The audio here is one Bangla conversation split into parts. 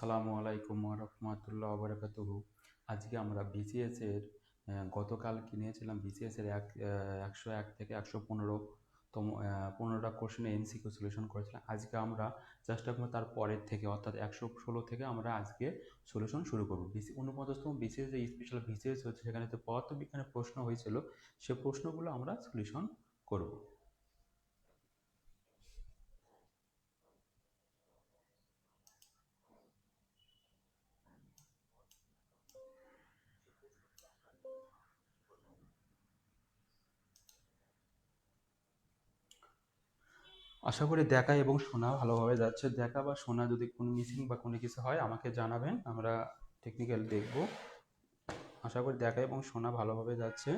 আসসালামু আলাইকুম রহমতুল্লাহ বারাকাতুহু। আজকে আমরা বিসিএস এর গতকাল কি নিয়েছিলাম, বিসিএস এর 101 থেকে 115তম 15টা কোশ্চেনে এমসিকিউ সলিউশন করেছিলাম। আজকে আমরা চেষ্টা করবো তার পরের থেকে, অর্থাৎ 116 থেকে আমরা আজকে সলিউশন শুরু করবো। 49তম বিসিএস যে স্পেশাল বিসিএস হচ্ছে, সেখানে যে পদার্থবিজ্ঞানের প্রশ্ন হয়েছিল, সে প্রশ্নগুলো আমরা সলিউশন করব। আশা করি দেখা এবং শোনা ভালোভাবে যাচ্ছে। দেখা বা শোনা যদি কোনো মিসিং বা কোনো কিছু হয় আমাকে জানাবেন, আমরা টেকনিক্যাল দেখব। আশা করি দেখা এবং শোনা ভালোভাবে যাচ্ছে।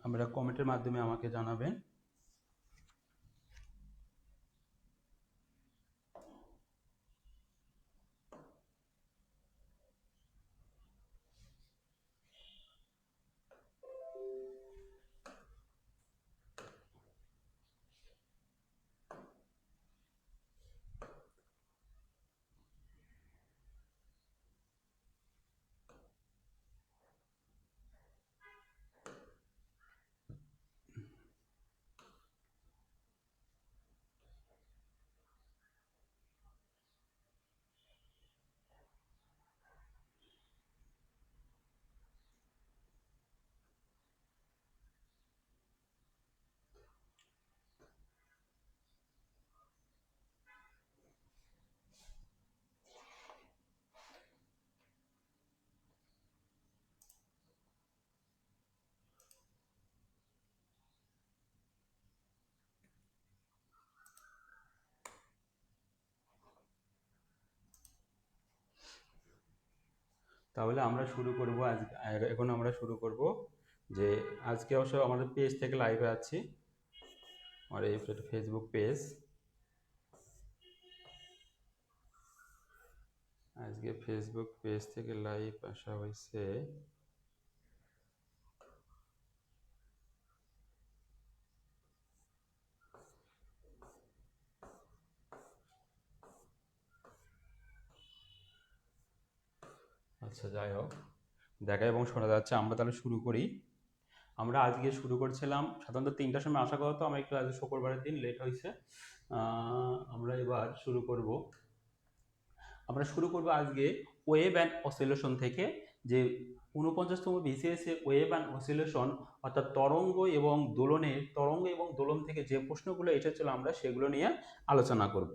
আমরা কমেন্টের মাধ্যমে আমাকে জানাবেন। তাহলে আমরা শুরু করব আজকে। এখন আমরা শুরু করব যে আজকে অবশ্য আমাদের পেজ থেকে লাইভে আছি, আর এই ফেসবুক পেজ। আজকে ফেসবুক পেজ থেকে লাইভ আসা হয়েছে। আচ্ছা, যাই হোক, দেখা এবং শোনা যাচ্ছে। আমরা তাহলে শুরু করি। আমরা আজকে শুরু করছিলাম সাধারণত 3টার সময় আশা করতো, আমরা একটু আজকে শুক্রবারের দিন লেট হয়েছে। আমরা এবার শুরু করব। আমরা শুরু করব আজকে ওয়েভ অ্যান্ড অসিলেশন থেকে, যে 49তম বিসিএস এ ওয়েভ অ্যান্ড অসিলেশন, অর্থাৎ তরঙ্গ এবং দোলন থেকে যে প্রশ্নগুলো এসেছিল আমরা সেগুলো নিয়ে আলোচনা করব।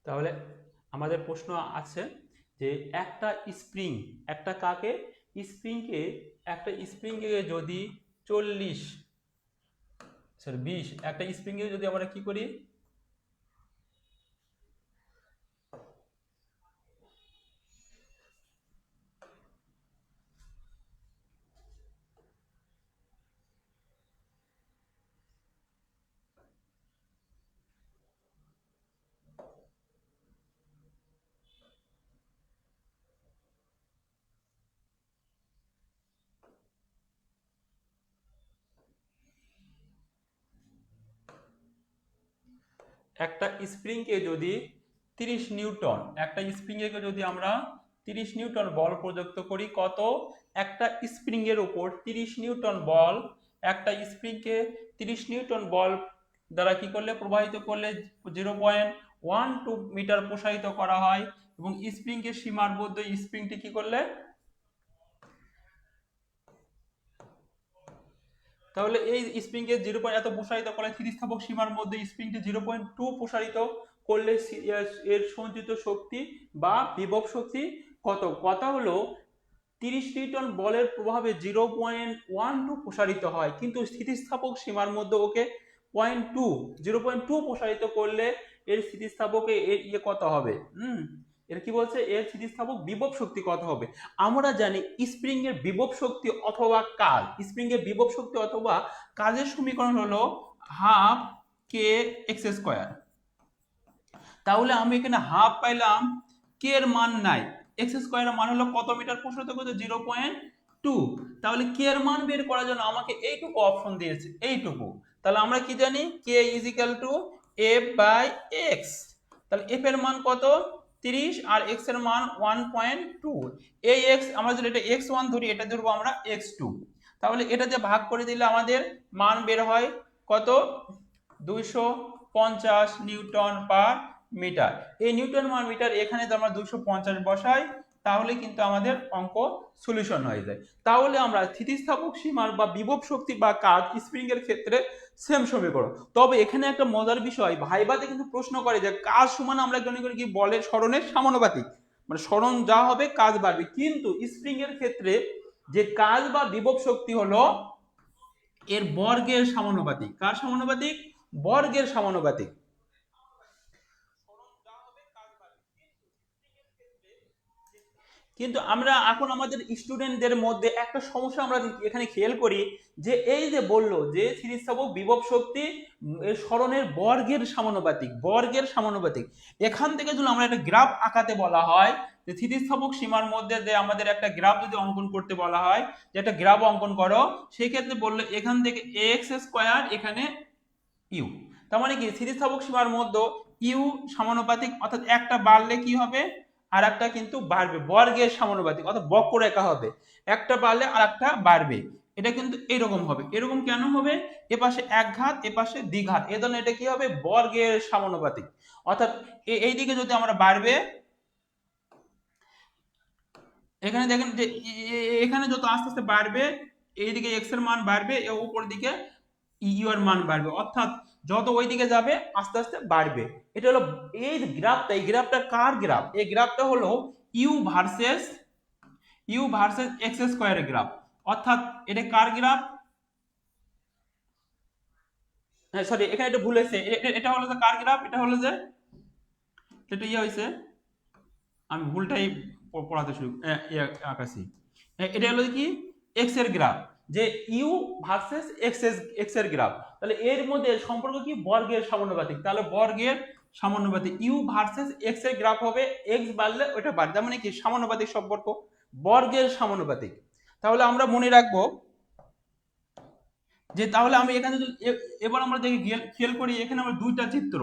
তাহলে আমাদের প্রশ্ন আছে যে একটা স্প্রিং, একটা কাকে স্প্রিংকে একটা স্প্রিংকে যদি 40 সরি 20, একটা স্প্রিংকে যদি আমরা কি করি, একটা স্প্রিংকে যদি 30 নিউটন, একটা স্প্রিংকে যদি আমরা 30 নিউটন বল প্রযুক্ত করি, কত একটা স্প্রিং এর উপর 30 নিউটন বল, একটা স্প্রিংকে 30 নিউটন বল দ্বারা কি করলে প্রবাহিত করলে 0.12 মিটার প্রসারিত করা হয়, এবং স্প্রিংকে সীমার মধ্যে স্প্রিংটি কি করলে, তাহলে এই স্প্রিংকে 0. এত প্রসারিত করলে স্থিতিস্থাপক সীমার মধ্যে স্প্রিংটি 0.2 প্রসারিত করলে এর সঞ্চিত শক্তি বা বিভব শক্তি কত? কথা হলো 30 নিউটন বলের প্রভাবে 0.12 প্রসারিত হয়, কিন্তু স্থিতিস্থাপক সীমার মধ্যে ওকে 0.2 প্রসারিত করলে এর স্থিতিস্থাপকে এর কত হবে? এর কি বলছে, এর স্থিতিস্থাপক বিভব শক্তি কত হবে। আমরা জানি স্প্রিং এর বিভব শক্তি অথবা কাজ, স্প্রিং এর বিভব শক্তি অথবা কাজের সমীকরণ হলো হাফ কে এক্স স্কোয়ার। তাহলে আমি এখানে হাফ পাইলাম, কে এর মান নাই, এক্স স্কোয়ারের মান হলো কত মিটার প্রসারিত করতে 0.2। তাহলে কে এর মান বের করার জন্য আমাকে এইটুকু অপশন দিয়েছে, এইটুকু। তাহলে আমরা কি জানি, K is equal to F by X. তাহলে এফ এর মান কত 30 আর এক্স এর মান 1.2। এই এক্স আমরা যদি এটা x1 ধরি, এটা ধরবো আমরা x2। তাহলে এটা যে ভাগ করে দিলে আমাদের মান বের হয় কত, 250 নিউটন পার মিটার। এই নিউটন পার মিটার এখানে তো আমরা 250 বসাই, তাহলে কিন্তু আমাদের অঙ্ক সলিউশন হয়ে যায়। তাহলে আমরা স্থিতিস্থাপক সীমার বা বিভব শক্তি বা কাজ স্প্রিং এর ক্ষেত্রে সেম সমীকরণ। তবে এখানে একটা মজার বিষয়, ভাইভাতে কিন্তু প্রশ্ন করে যে কাজ সমান আমরা মনে করি কি বলের সরণের সমানুপাতিক, মানে সরণ যা হবে কাজ বাড়বে, কিন্তু স্প্রিং এর ক্ষেত্রে যে কাজ বা বিভব শক্তি হলো এর বর্গের সমানুপাতিক। কার সমানুপাতিক, বর্গের সমানুপাতিক। কিন্তু আমরা এখন আমাদের স্টুডেন্টদের মধ্যে একটা সমস্যা আমরা এখানে খেয়াল করি, যে এই যে বললো যে স্থিতিস্থাপক বিভব শক্তি সরণের বর্গের সমানুপাতিক, বর্গের সমানুপাতিক। এখান থেকে যদি আমরা একটা গ্রাফ আঁকাতে বলা হয়, যে স্থিতিস্থাপক সীমার মধ্যে যে আমাদের একটা গ্রাফ যদি অঙ্কন করতে বলা হয়, যে একটা গ্রাফ অঙ্কন করো, সেই ক্ষেত্রে বললো এখান থেকে এক্স স্কোয়ার, এখানে ইউ। তার মানে কি স্থিতিস্থাপক সীমার মধ্যে ইউ সমানুপাতিক, অর্থাৎ একটা বাড়লে কি হবে আর একটা কিন্তু বাড়বে, বর্গের সমানুপাতিক, অর্থাৎ বক্ররেখা হবে, একটা বাড়লে আর একটা বাড়বে। এটা কিন্তু এরকম হবে। এরকম কেন হবে, এপাশে এক ঘাত এপাশে দ্বিঘাত, এ ধরনের এটা কি হবে, বর্গের সমানুপাতিক। অর্থাৎ এইদিকে যদি আমরা বাড়বে, এখানে দেখেন যে এখানে যত আস্তে আস্তে বাড়বে, এইদিকে এক্স এর মান বাড়বে, উপর দিকে ইউ এর মান বাড়বে, অর্থাৎ যত ওই দিকে যাবে আস্তে আস্তে বাড়বে। এটা হলো এই গ্রাফটা, এই গ্রাফটা কার গ্রাফ, এই গ্রাফটা হলো ইউ ভার্সেস এক্স স্কোয়ারের গ্রাফ। অর্থাৎ এটা কার গ্রাফ, হ্যাঁ সরি এখানে এটা ভুল হয়েছে, এটা হলো যে কার গ্রাফ, এটা হলো যে এটা ইয়ে হয়েছে, আমি ভুলটাই পড়াতে শুরু আঁকাছি। এটা হলো কি এক্স এর গ্রাফ, যে ইউ ভার্সেস এক্স এর গ্রাফ। তাহলে এর মধ্যে সম্পর্ক কি, বর্গের সমানুপাতিক। তাহলে বর্গের সমানুপাতিক ইউ ভার্সেস এক্স এর গ্রাফ হবে, এক্স বাড়লে ওটা বাড়বে, তার মানে কি সমানুপাতিক সম্পর্ক, বর্গের সমানুপাতিক। তাহলে আমরা মনে রাখবো যে, তাহলে আমি এখানে এবার আমরা দেখি খেয়াল করি, এখানে আমরা দুইটা চিত্র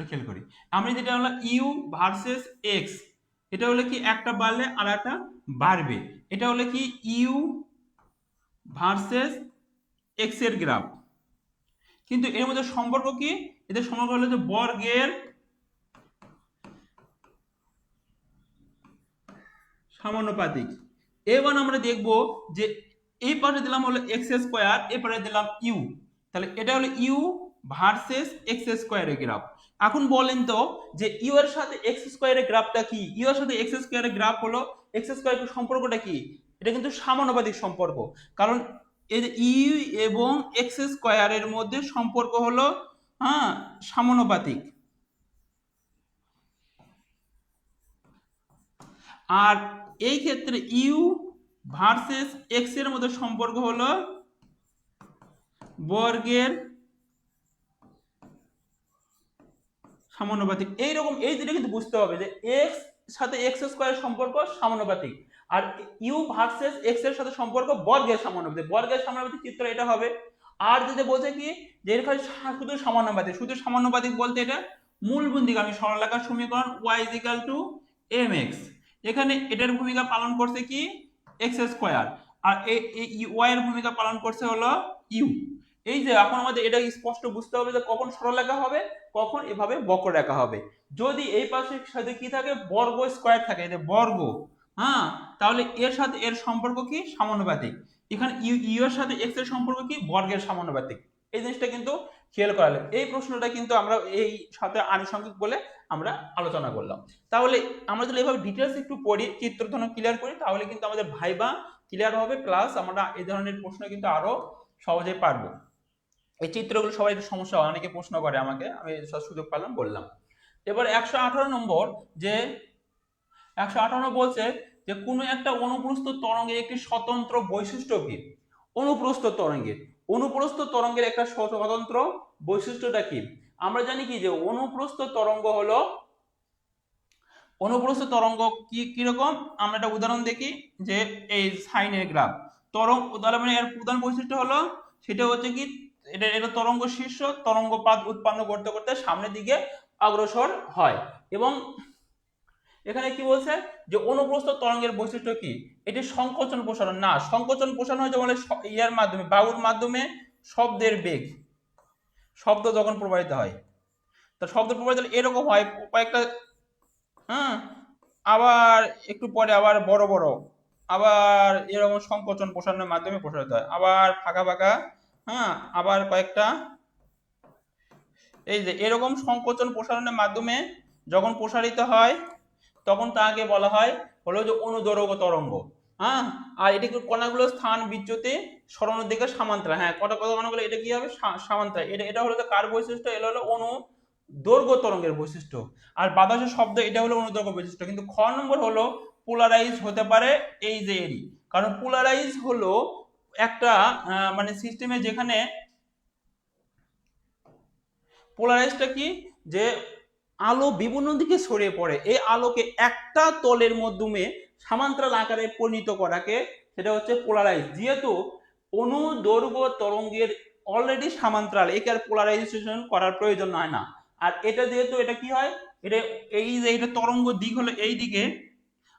খেয়াল করি। আমরা যেটা হলো ইউ ভার্সেস এক্স, এটা হলো কি একটা বাড়লে আর একটা বাড়বে। এটা হলো কি ইউ ভার্সেস এক্স এর গ্রাফ, কিন্তু এর মধ্যে সম্পর্ক কি, এদের সম্পর্ক হলো যে বর্গের সমানুপাতিক। এবার আমরা দেখব যে এই পাশে দিলাম হলো এক্স স্কোয়ার, এই পাশে দিলাম ইউ, তাহলে এটা হলো ইউ ভার্সেস এক্স স্কোয়ারের গ্রাফ। এখন বলেন তো যে ইউ এর সাথে এক্স স্কোয়ারের গ্রাফটা কি, ইউ এর সাথে এক্স স্কোয়ারের গ্রাফ হলো, এক্স স্কোয়ারের সম্পর্কটা কি, এটা কিন্তু সমানুপাতিক সম্পর্ক। কারণ এই যে ইউ এবং এক্স স্কোয়ারের মধ্যে সম্পর্ক হলো হ্যাঁ সমানুপাতিক। আর এই ক্ষেত্রে ইউ ভার্সেস এক্স এর মধ্যে সম্পর্ক হলো বর্গের সমানুপাতিক। এইরকম এই দুটো কিন্তু বুঝতে হবে যে এক্স সাথে এক্স স্কোয়ারের সম্পর্ক সমানুপাতিক, আর ইউ ভার্সেস এক্স এর সাথে সম্পর্ক বর্গের সমানুপাতিক। বর্গের সমানুপাতিক চিত্র এটা হবে। আর যদি বলছে কি যে এখানে শুধু সমানুপাতিক, শুধু সমানুপাতিক বলতে এটা মূলবিন্দুগামী সরলরেখার সমীকরণ y mx, এখানে এটার ভূমিকা পালন করছে কি এক্স স্কোয়ার, আর y এর ভূমিকা পালন করছে হলো ইউ। এই যে এখন আমাদের এটা স্পষ্ট বুঝতে হবে যে কখন সরলরেখা হবে, কখন এভাবে বক্ররেখা হবে। যদি এই পাশের সাথে কি থাকে, বর্গ স্কোয়ার থাকে, যে বর্গ, হ্যাঁ, তাহলে এর সাথে এর সম্পর্ক কি সমানুপাতিক। এখানে ইউ এর সাথে এক্স এর সম্পর্ক কি বর্গের সমানুপাতিক। এই জিনিসটা কিন্তু খেয়াল করা লাগবে। এই প্রশ্নটা কিন্তু আমরা এই সাথে আনুষঙ্গিক বলে আমরা আলোচনা করলাম। তাহলে আমরা যদি এভাবে ডিটেলস একটু পড়ি, চিত্রধন ক্লিয়ার করি, তাহলে কিন্তু আমাদের ভাইবা ক্লিয়ার হবে, প্লাস আমরা এই ধরনের প্রশ্ন কিন্তু আরো সহজে পারবো। এই চিত্রগুলো সবাই একটু সমস্যা হয়, অনেকে প্রশ্ন করে আমাকে, আমি সুযোগ পেলাম বললাম। এবার 118 নম্বর, যে 158 বলছে যে কোনো একটা অনুপ্রস্থ তরঙ্গের একটি স্বতন্ত্র বৈশিষ্ট্য কি। অনুপ্রস্থ তরঙ্গের একটা স্বতন্ত্র বৈশিষ্ট্যটা কি। আমরা জানি কি যে অনুপ্রস্থ তরঙ্গ কি কিরকম। আমরা একটা উদাহরণ দেখি, যে এই সাইনের গ্রাফ তরঙ্গ, তাহলে মানে এর প্রধান বৈশিষ্ট্য হলো সেটা হচ্ছে কি, এটা তরঙ্গ শীর্ষ তরঙ্গপাত উৎপন্ন করতে করতে সামনের দিকে অগ্রসর হয়। এবং এখানে কি বলছে যে অনুপ্রস্থ তরঙ্গের বৈশিষ্ট্য কি, এটি সংকোচন প্রসারণ না। সংকোচন প্রসারণ হয় যেমন ইয়ার মাধ্যমে, বায়ুর মাধ্যমে শব্দের বেগ, শব্দ যখন প্রবাহিত হয়, তা শব্দ প্রবাহিত এরকম হয় কয়েকটা, হ্যাঁ, আবার একটু পরে আবার বড় বড়, আবার এরকম সংকোচন প্রসারণের মাধ্যমে প্রসারিত হয়, আবার ফাঁকা ফাঁকা, হ্যাঁ, আবার কয়েকটা, এই যে এরকম সংকোচন প্রসারণের মাধ্যমে যখন প্রসারিত হয় তখন তাকে বলা হয় হলো যে অনুদৈর্ঘ্য তরঙ্গ। হ্যাঁ, আর এটি কণাগুলো স্থান বিচ্যুতি সরানোর দিকে সামান্তরাল। হ্যাঁ, কণাগুলো এটা কি হবে, সামান্তরাল। এটা হলো কার বৈশিষ্ট্য, এটা হলো অনুদৈর্ঘ্য তরঙ্গের বৈশিষ্ট্য। আর বাতাসের শব্দ, এটা হলো অনুদৈর্ঘ্য বৈশিষ্ট্য। কিন্তু খ নম্বর হলো পোলারাইজ হতে পারে, এই যে এরই, কারণ পোলারাইজ হলো একটা মানে সিস্টেমে যেখানে পোলারাইজটা কি, যে আলো বিভিন্ন দিকে ছড়িয়ে পড়ে, এই আলোকে একটা তলের মাধ্যমে সমান্তরাল আকারে পরিণত করাকে সেটা হচ্ছে পোলারাইজ। যেহেতু অনুদৈর্ঘ্য তরঙ্গের অলরেডি সমান্তরাল, একে আর পোলারাইজেশন করার প্রয়োজন হয় না। আর এটা যেহেতু এটা কি হয়, এটা এই যে এটা তরঙ্গ দিক হলো এই দিকে,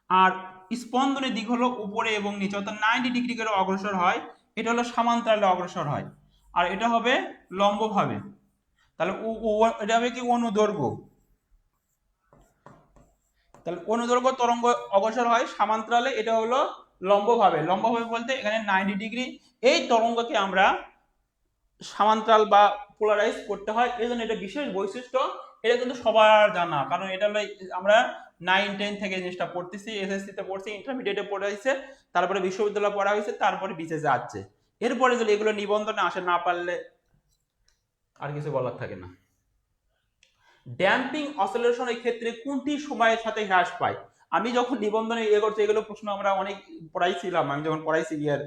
আর স্পন্দনের দিক হলো উপরে এবং নিচে, অর্থাৎ 90 ডিগ্রি করে অগ্রসর হয়। এটা হলো সমান্তরালে অগ্রসর হয়, আর এটা হবে লম্বভাবে। তাহলে এটা হবে কি অনুদৈর্ঘ্য। তাহলে অনুদৈর্ঘ্য তরঙ্গ অগ্রসর হয় সমান্তরালে, এটা হলো লম্বভাবে। লম্বভাবে বলতে এখানে 90 ডিগ্রি। এই তরঙ্গকে আমরা সমান্তরাল বা পোলারাইজ করতে হয়, এই জন্য এটা বিশেষ বৈশিষ্ট্য। এটা কিন্তু সবার জানা, কারণ এটা হলো আমরা 9-10 থেকে জিনিসটা পড়তেছি, এসএসসি তে পড়ছি, ইন্টারমিডিয়েটে পড়া হয়েছে, তারপরে বিশ্ববিদ্যালয়ে পড়া হয়েছে, তারপরে বিসিএস যাচ্ছে। এরপরে যদি এগুলো নিবন্ধনে আসে না পারলে আর কিছু বলার থাকে না। ড্যাম্পিং অসিলেশনের ক্ষেত্রে কোনটি সময়ের সাথে হ্রাস পায়। আমি যখন নিবন্ধনে করছি, এগুলো প্রশ্ন আমরা অনেক পড়াইছিলাম, আমি যখন পড়াইছি ইয়ার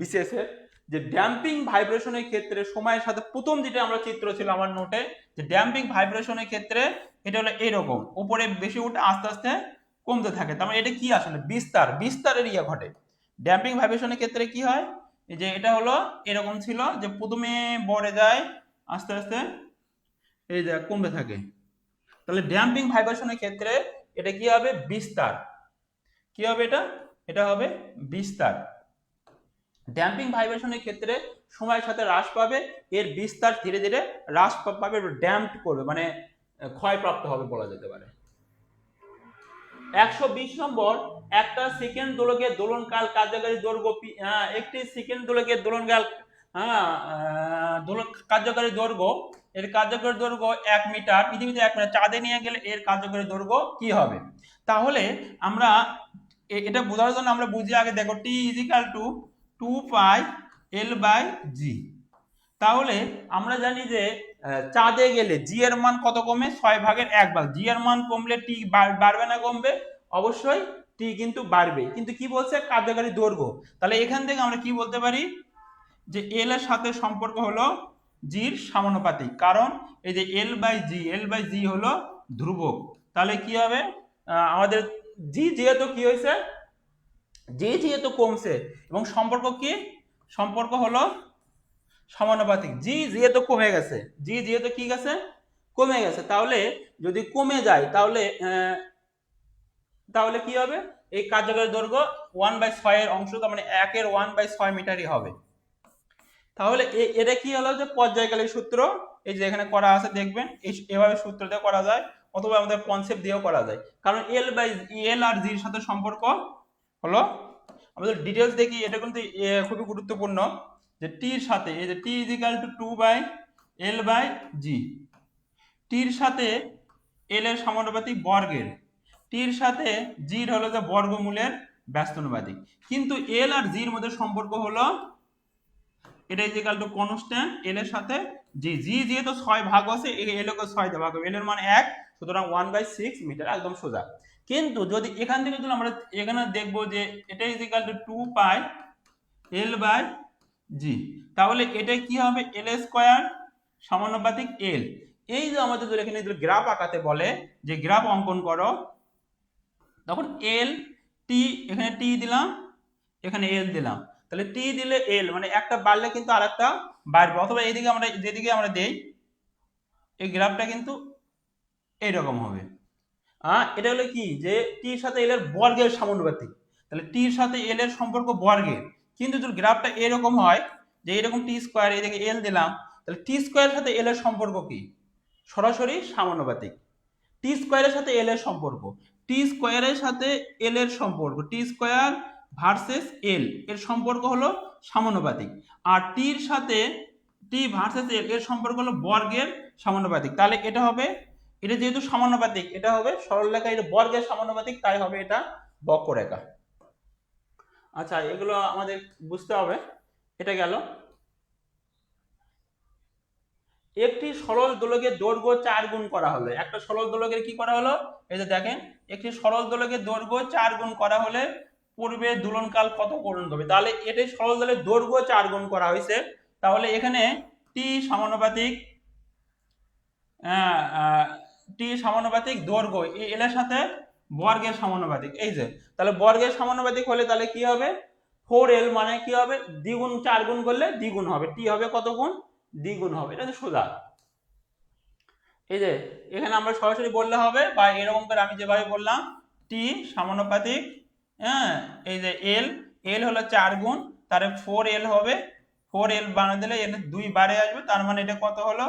বিসিএস এর, যে ড্যাম্পিং ভাইব্রেশনের ক্ষেত্রে সময়ের সাথে, প্রথম যেটা আমরা চিত্র ছিল আমার নোটে, যে ড্যাম্পিং ভাইব্রেশনের ক্ষেত্রে এটা হলো এরকম, উপরে বেশি উঠে আস্তে আস্তে কমতে থাকে। তার মানে এটা কি, আসলে বিস্তারের ইয়ে ঘটে। ড্যাম্পিং ভাইব্রেশনের ক্ষেত্রে কি হয়, যে এটা হলো এরকম ছিল, যে প্রথমে বড়ে যায়, আস্তে আস্তে এই যে কমতে থাকে। তাহলে ড্যাম্পিং ভাইব্রেশনের ক্ষেত্রে এটা কি হবে, বিস্তার। কি হবে এটা হবে বিস্তার। ড্যাম্পিং ভাইব্রেশনের ক্ষেত্রে সময়ের সাথে হ্রাস পাবে, এর বিস্তার ধীরে ধীরে হ্রাস পাবে, ড্যাম্পড করবে, মানে ক্ষয়প্রাপ্ত হবে বলা যেতে পারে। 120 নম্বর, একটা সেকেন্ড দোলকের দোলনকাল কার্যকারী দৈর্ঘ্য, একটি সেকেন্ড দোলকের দোলনকাল, দোলন কার্যকারী দৈর্ঘ্য, এর কার্যকরী দৈর্ঘ্য 1 মিটার, পৃথিবীতে 1 মিটার, চাঁদে নিয়ে গেলে এর কার্যকরী দৈর্ঘ্য কি হবে। তাহলে আমরা এটা বোঝার জন্য আমরা বুঝি আগে, দেখো টি ইজিক্যাল টু 2 পাই L/g। তাহলে আমরা জানি যে চাঁদে গেলে জি এর মান কত কমে, 6/1 জি এর মান কমলে টি বাড়বে না কমবে, অবশ্যই টি কিন্তু বাড়বে। কিন্তু কি বলছে, কার্যকারী দৈর্ঘ্য। তাহলে এখান থেকে আমরা কি বলতে পারি, যে এল এর সাথে সম্পর্ক হলো জির সমানুপাতিক, কারণ এই যে L/g হলো ধ্রুবক। তাহলে কি হবে, আমাদের জি যেহেতু কি হয়েছে, জি যেহেতু কমছে, এবং সম্পর্ক কি, সম্পর্ক হলো সমানুপাতিক। জি যেহেতু কমে গেছে, জি যেহেতু কি গেছে, কমে গেছে, তাহলে যদি কমে যায় তাহলে তাহলে কি হবে, এই কার্যকরী দৈর্ঘ্য 1/6 এর অংশ, তার মানে 1 এর 1/6 মিটারই হবে। তাহলে এটা কি হলো, যে পর্যায়কালীন সূত্র, এই যে এখানে করা আছে দেখবেন, এভাবে সূত্র দিয়ে করা যায়, অথবা আমাদের কনসেপ্ট দিয়েও করা যায়। কারণ এল আর জির সাথে সম্পর্ক হলো, আমাদের ডিটেলস দেখি, এটা কিন্তু খুবই গুরুত্বপূর্ণ, যে টির সাথে, এই যে টি ইজিক্যাল টু 2/L/g, টির সাথে এল এর সমানুপাতিক বর্গের, টির সাথে জির হলো যে বর্গমূলের ব্যস্তানুপাতিক। কিন্তু এল আর জির মধ্যে সম্পর্ক হলো এটা ইজ ইকুয়াল টু কনস্ট্যান্ট এল এর সাথে জি, জি যেহেতু 6 ভাগ আছে এল কে 6 দিয়ে ভাগ হবে, এল এর মান 1, সুতরাং 1/6 মিটার, একদম সোজা। কিন্তু যদি এখান থেকে যদি আমরা এখানে দেখব যে এটা is equal to 2 pi L by G, তাহলে এটা কি হবে এল স্কয়ার সমানুপাতিক এল। এই যে আমাদের যদি এখানে যদি গ্রাফ আঁকাতে বলে যে গ্রাফ অঙ্কন করো, তখন এল টি, এখানে টি দিলাম, এখানে এল দিলাম, তাহলে টি দিলে এল মানে একটা বাড়লে কিন্তু আরেকটা বাড়বে, অথবা এইদিকে আমরা যেদিকে আমরা দেই এই গ্রাফটা কিন্তু এইরকম হবে। এটা হলো কি যে টির সাথে এল এর বর্গের সমানুপাতিক, তাহলে টির সাথে এল এর সম্পর্ক বর্গের। কিন্তু যদি গ্রাফটা এরকম হয় যে এরকম টি স্কোয়ার, এদিকে এল দিলাম, তাহলে টি স্কোয়ারের সাথে এল এর সম্পর্ক কি সরাসরি সমানুপাতিক। টি স্কোয়ারের সাথে এল এর সম্পর্ক, টি স্কোয়ারের সাথে এল এর সম্পর্ক, টি স্কোয়ার ভার্সেস এল এর সম্পর্ক হলো সমানুপাতিক, আর টির সাথে টি ভার্সেস এল এর সম্পর্ক হলো বর্গের সমানুপাতিক। তাহলে এটা হবে, এটা যেহেতু সমানুপাতিক এটা হবে সরলরেখা, এটা বর্গের সমানুপাতিক, তাই হবে এটা বক্ররেখা। আচ্ছা, এগুলো আমাদের বুঝতে হবে। এটা গেল। একটি সরল দোলকের দৈর্ঘ্য 4 গুণ করা হলে, একটা সরল দোলকের কি করা হলো, এই যে দেখেন একটি সরল দোলকের দৈর্ঘ্য 4 গুণ করা হলে পূর্বে দোলনকাল কত পূরণ হবে। তাহলে এটাই সরল দোলকের দৈর্ঘ্য 4 গুণ করা হয়েছে, তাহলে এখানে টি সমানুপাতিক টি সমানুপাতিক দৈর্ঘ্য এল এর সাথে বর্গের সমানুপাতিক, এই যে তাহলে বর্গের সমানুপাতিক হলে তাহলে কি হবে 4l মানে কি হবে দ্বিগুণ, 4 গুণ করলে দ্বিগুণ হবে, টি হবে কত গুণ দ্বিগুণ হবে, এটা তো সোজা। এই যে এখানে আমরা সরাসরি বললে হবে, বা এরকম করে আমি যেভাবে বললাম টি সমানুপাতিক এই যে এল, এল হলো 4 গুণ, তাহলে 4l হবে, 4l বানিয়ে দিলে এর 2 বারে আসবে, তার মানে এটা কত হলো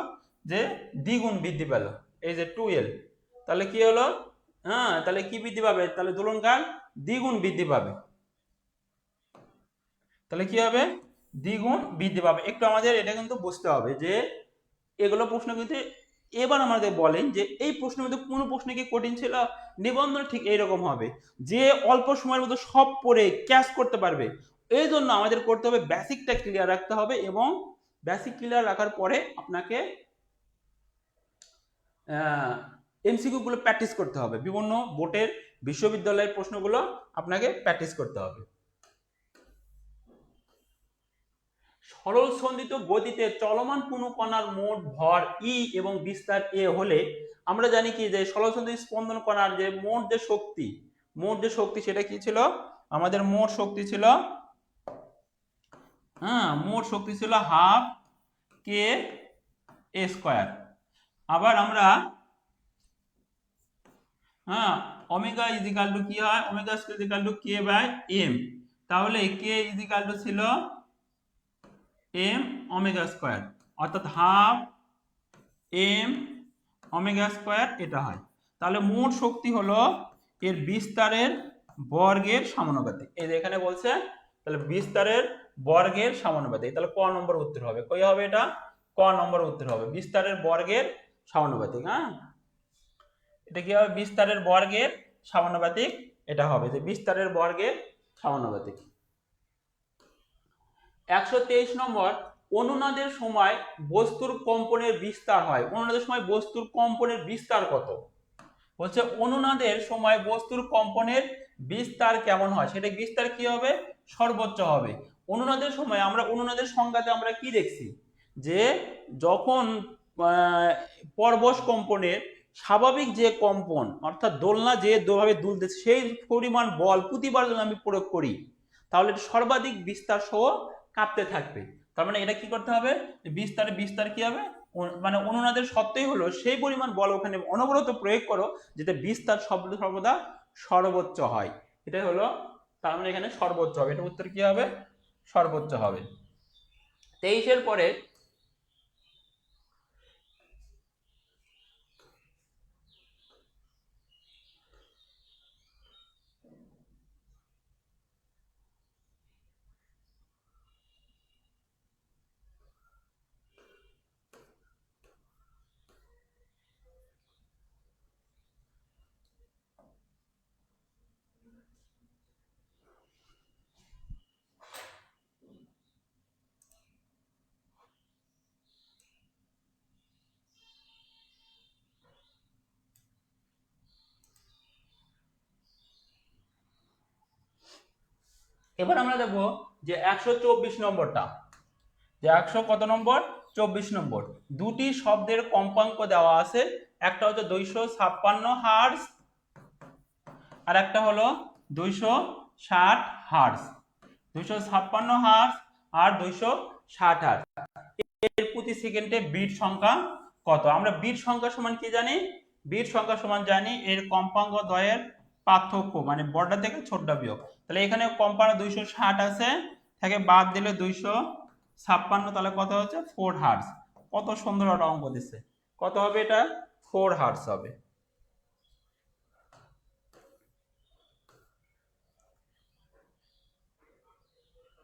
যে দ্বিগুণ বৃদ্ধি পেল, এই যে 2l, তাহলে কি হলো তাহলে কি বৃদ্ধি পাবে, তাহলে দোলনকাল দ্বিগুণ বৃদ্ধি পাবে, তাহলে কি হবে দ্বিগুণ বৃদ্ধি পাবে। একটু আমাদের এটা কিন্তু বুঝতে হবে যে এগুলো প্রশ্ন কিন্তু এবার আমাদের বলেন যে এই প্রশ্নের মধ্যে কোন প্রশ্ন কি কঠিন ছিল, নিবন্ধন ঠিক এইরকম হবে যে অল্প সময়ের মধ্যে সব পড়ে ক্যাচ করতে পারবে। এই জন্য আমাদের করতে হবে বেসিকটা ক্লিয়ার রাখতে হবে, এবং বেসিক ক্লিয়ার রাখার পরে আপনাকে এমসিকিউ গুলো প্র্যাকটিস করতে হবে, বিভিন্ন বোর্ডের বিশ্ববিদ্যালয়ের প্রশ্নগুলো আপনাকে প্র্যাকটিস করতে হবে। সরল সন্ধিত গতিতে চলমান কোনো কণার মোট ভর ই এবং বিস্তার এ হলে আমরা জানি কি যে সরল সন্ধিত স্পন্দন কণার যে মোট যে শক্তি সেটা কি ছিল, আমাদের মোট শক্তি ছিল মোট শক্তি ছিল হাফ কে এ স্কয়ার। আবার আমরা ওমেগা ইজ ইকুয়াল টু কি হয়, omega square is equal to K by M, তাহলে কে ইজ ইকুয়াল টু ছিল এম ওমেগা স্কয়ার, অর্থাৎ হাফ এম ওমেগা স্কয়ার এটা হয়। তাহলে মোট শক্তি হলো এর বিস্তারের বর্গের সমানুপাতিক, এই যে এখানে বলছে তাহলে বিস্তারের বর্গের সমানুপাতিক, তাহলে ক নম্বর উত্তর হবে, কই হবে এটা ক নম্বর উত্তর হবে বিস্তারের বর্গের সমানুপাতিক। এটা কি হবে বিস্তারের বর্গের সমানুপাতিক, এটা হবে যে বিস্তারের বর্গের সমানুপাতিক। 123 নম্বর, অনুনাদের সময় বস্তুর কম্পনের বিস্তার হয়, অনুনাদের সময় বস্তুর কম্পনের বিস্তার কত, বলছে অনুনাদের সময় বস্তুর কম্পনের বিস্তার কেমন হয়, সেটা বিস্তার কি হবে সর্বোচ্চ হবে। অনুনাদের সময় আমরা অনুনাদের সংজ্ঞাতে আমরা কি দেখছি যে যখন পরবশ কম্পনের স্বাভাবিক যে কম্পন অর্থাৎ দোলনা যে ভাবে দুলতেছে সেই পরিমাণ বল প্রতিবার যদি আমি প্রয়োগ করি তাহলে সর্বাধিক বিস্তার সহ কাঁপতে থাকবে। তার মানে এটা কি করতে হবে বিস্তার কি হবে মানে অনুনাদের সত্ত্বেই হলো সেই পরিমাণ বল ওখানে অনবরত প্রয়োগ করো যাতে বিস্তার সর্বদা সর্বোচ্চ হয়, এটাই হলো তার মানে এখানে সর্বোচ্চ হবে, এটা উত্তর কি হবে সর্বোচ্চ হবে। 23-এর পরে এবার আমরা দেখবো যে 124 নম্বরটা, যে 100 কত নম্বর, 24 নম্বর। দুটি শব্দের কম্পাঙ্ক দেওয়া আছে, একটা হচ্ছে 256 হার্জ আর একটা হলো 260 হার্জ। 256 হার্জ আর 260 হার্জ, এর প্রতি সেকেন্ডে বিট সংখ্যা কত? আমরা বিট সংখ্যা সমান কি জানি? বিট সংখ্যা সমান জানি এর কম্পাঙ্ক দ্বয়ের পার্থক্য, মানে বড়টা থেকে ছোটটা বিয়োগ। তাহলে এখানে কম্পাঙ্ক 260 আছে, থেকে বাদ দিলে 256, তাহলে কত হচ্ছে 4 হার্জ। কত সুন্দর একটা অঙ্ক দিচ্ছে। কত হবে এটা? 4 হার্জ হবে।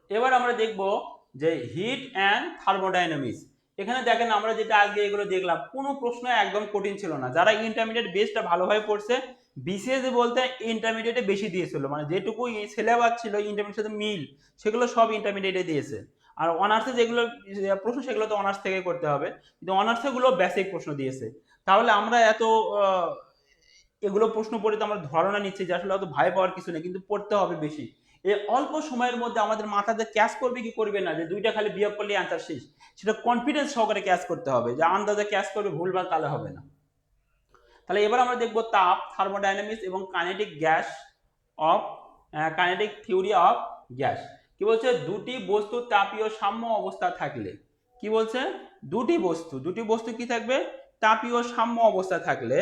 এবার আমরা দেখব যে হিট অ্যান্ড থার্মোডাইনামিক্স। এখানে দেখেন আমরা যেটা আজকে এগুলো দেখলাম, কোনো প্রশ্ন একদম কঠিন ছিল না। যারা ইন্টারমিডিয়েট বেসটা ভালোভাবে পড়ছে, বিসিএস বলতে ইন্টারমিডিয়েটে বেশি দিয়েছিল, মানে যেটুকু সিলেবাস ছিল ইন্টারমিডিয়েটের সাথে মিল, সেগুলো সব ইন্টারমিডিয়েটে দিয়েছে। আর অনার্সে যেগুলো প্রশ্ন, সেগুলো তো অনার্স থেকে করতে হবে, কিন্তু অনার্সে গুলো বেসিক প্রশ্ন দিয়েছে। তাহলে আমরা এত এগুলো প্রশ্ন পড়ে তো আমরা ধারণা নিচ্ছি যে আসলে অত ভয় পাওয়ার কিছু নেই, কিন্তু পড়তে হবে বেশি। এই অল্প সময়ের মধ্যে আমাদের মাথাতে ক্যাচ করবে কি করবে না, যে দুইটা খালি বিয়োগ করলে অ্যান্সার শেষ, সেটা কনফিডেন্স সহকারে ক্যাচ করতে হবে, যে আন্দাজে ক্যাচ করবে ভুলভাল তাহলে হবে না। তাহলে এবার আমরা দেখব তাপ, থার্মোডাইনামিক্স এবং kinetic gas off kinetic theory of gas. কি বলছে? দুটি বস্তু তাপীয় সাম্য অবস্থা থাকলে, কি বলছে? দুটি বস্তু কি থাকবে? তাপীয় সাম্য অবস্থা থাকলে,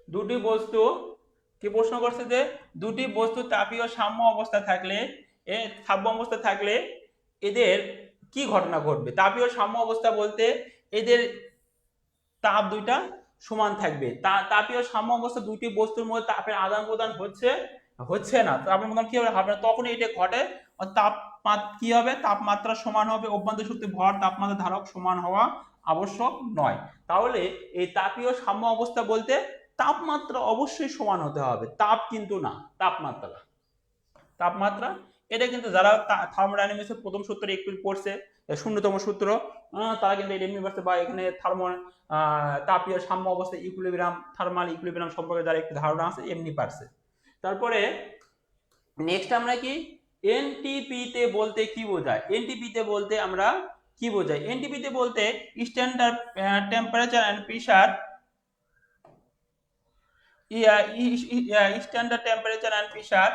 দুটি বস্তু, কি প্রশ্ন করছে যে দুটি বস্তু তাপীয় সাম্য অবস্থা থাকলে, সাম্য অবস্থা থাকলে এদের কি ঘটনা ঘটবে? তাপীয় সাম্য অবস্থা বলতে এদের তাপ দুইটা সমান থাকবে। তাপীয় সাম্য অবস্থা, দুটি বস্তুর মধ্যে তাপের আদান প্রদান হচ্ছে না, তাপের প্রদান কি হবে না, তখন এটা ঘটে। কি হবে? তাপমাত্রা সমান হবে, অভ্যন্তরীণ শক্তি ভর তাপমাত্রা ধারক সমান হওয়া আবশ্যক নয়। তাহলে এই তাপীয় সাম্য অবস্থা বলতে তাপমাত্রা অবশ্যই সমান হতে হবে, তাপ কিন্তু না, তাপমাত্রা। এটা কিন্তু যারা থার্মোডাইনামিক্সের প্রথম সূত্র একটু পড়ছে, শূন্যতম সূত্র, তারা কিন্তু এটা এমনি পারছে, বা এখানে তাপীয় সাম্য অবস্থা ইকুইলিব্রিয়াম, থার্মাল ইকুইলিব্রিয়াম সম্পর্কে যারা একটু ধারণা আছে এমনি পারছে। তারপরে নেক্সট আমরা কি এনটিপি তে বলতে কি বোঝায়? এনটিপি তে বলতে আমরা কি বোঝাই? এনটিপি তে বলতে standard temperature and pressure, standard temperature and pressure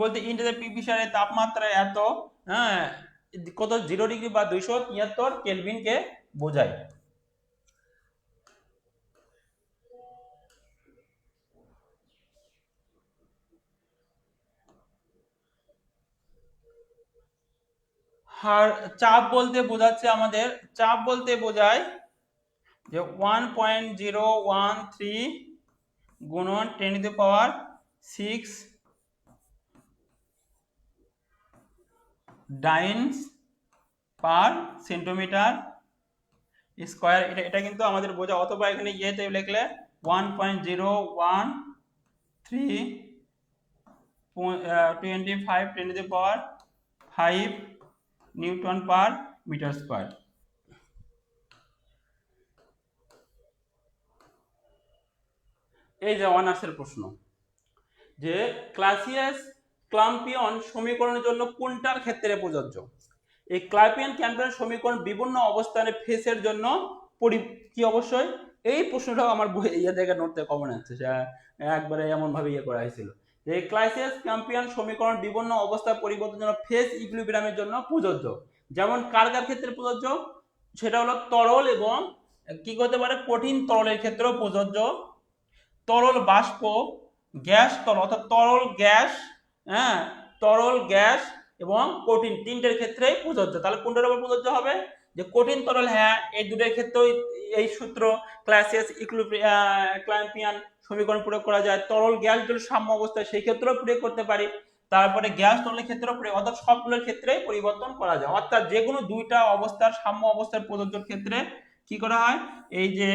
বলতে ইন্টারনাল প্রেসারের তাপমাত্রা এত, হ্যাঁ, কত 0 ডিগ্রি বা 273 কেলভিন কে বোঝায়। আর চাপ বলতে বোঝাচ্ছে আমাদের, চাপ বলতে বোঝায় যে 1.013 গুণন 10⁻⁶ ডাইনস পার সেন্টিমিটার স্কয়ার। এটা কিন্তু আমাদের বোঝা, অথবা এখানে ইয়েতে লিখলে 1.013 25 নিউটন পার মিটার স্কয়ার। এই যে অনার্সের প্রশ্ন, যে ক্লাসিয়াস ক্লাম্পিয়ন সমীকরণের জন্য কোনটার ক্ষেত্রে প্রযোজ্য? এই ক্লাম্পিয়ন ক্যাম্পিয়ন সমীকরণ বিভিন্ন অবস্থানে ফেসের জন্য কি অবশ্যই, এই প্রশ্নটাও আমার বই থেকে নোটে কমন আছে, একবারে এমন ভাবে করা হয়েছিল, যে ক্লাসিয়াস ক্যাম্পিয়ন সমীকরণ বিভিন্ন অবস্থা পরিবর্তনের জন্য ফেস ইকুইলিব্রিয়ামের জন্য প্রযোজ্য। যেমন কার ক্ষেত্রে প্রযোজ্য? সেটা হলো তরল এবং কি করতে পারে, কঠিন তরলের ক্ষেত্রেও প্রযোজ্য। তরল বাষ্প, গ্যাস তরল, অর্থাৎ তরল গ্যাস, হ্যাঁ, তরল গ্যাস এবং কঠিন তিনটের ক্ষেত্রেই প্রযোজ্য। তাহলে কোনটার উপর প্রযোজ্য হবে? যে কঠিন তরল, হ্যাঁ, এই দুটোর ক্ষেত্রেও এই সূত্র ক্লাসিয়াস ক্লাম্পিয়ান সমীকরণ প্রয়োগ করা যায়। তরল গ্যাস জল সাম্য অবস্থায় সেই ক্ষেত্রেও প্রয়োগ করতে পারি। তারপরে গ্যাস তরলের ক্ষেত্রেও প্রয়োগ, অর্থাৎ সবগুলোর ক্ষেত্রে পরিবর্তন করা যায়। অর্থাৎ যে কোনো দুইটা অবস্থার সাম্য অবস্থার প্রযোজ্যের ক্ষেত্রে কি করা হয়, এই যে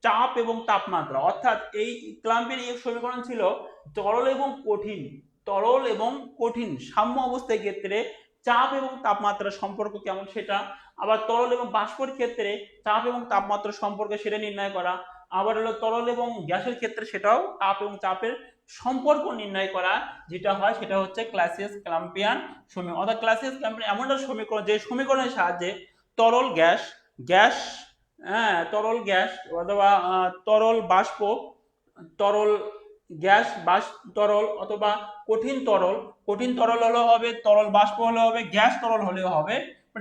চাপ এবং তাপমাত্রা, অর্থাৎ এই ক্লাম্পের এই সমীকরণ ছিল তরল এবং কঠিন সাম্য অবস্থার ক্ষেত্রে চাপ এবং তাপমাত্রার সম্পর্ক কেমন সেটা, আবার তরল এবং বাষ্পের ক্ষেত্রে চাপ এবং তাপমাত্রার সম্পর্ক সেটা নির্ণয় করা, আবার হলো তরল এবং গ্যাসের ক্ষেত্রে সেটাও তাপ এবং চাপের সম্পর্ক নির্ণয় করা যেটা হয় সেটা হচ্ছে ক্লাসিয়াস ক্লাম্পিয়ান সমীকরণ। অর্থাৎ ক্লাসিয়াস ক্লাম্পিয়ান এমন একটা সমীকরণ যে সমীকরণের সাহায্যে তরল গ্যাস গ্যাস তরল গ্যাস অথবা তরল বাষ্প, তরল গ্যাস তরল অথবা কঠিন তরল হলেও হবে, তরল বাষ্প হলেও হবে, গ্যাস তরল হলেও হবে,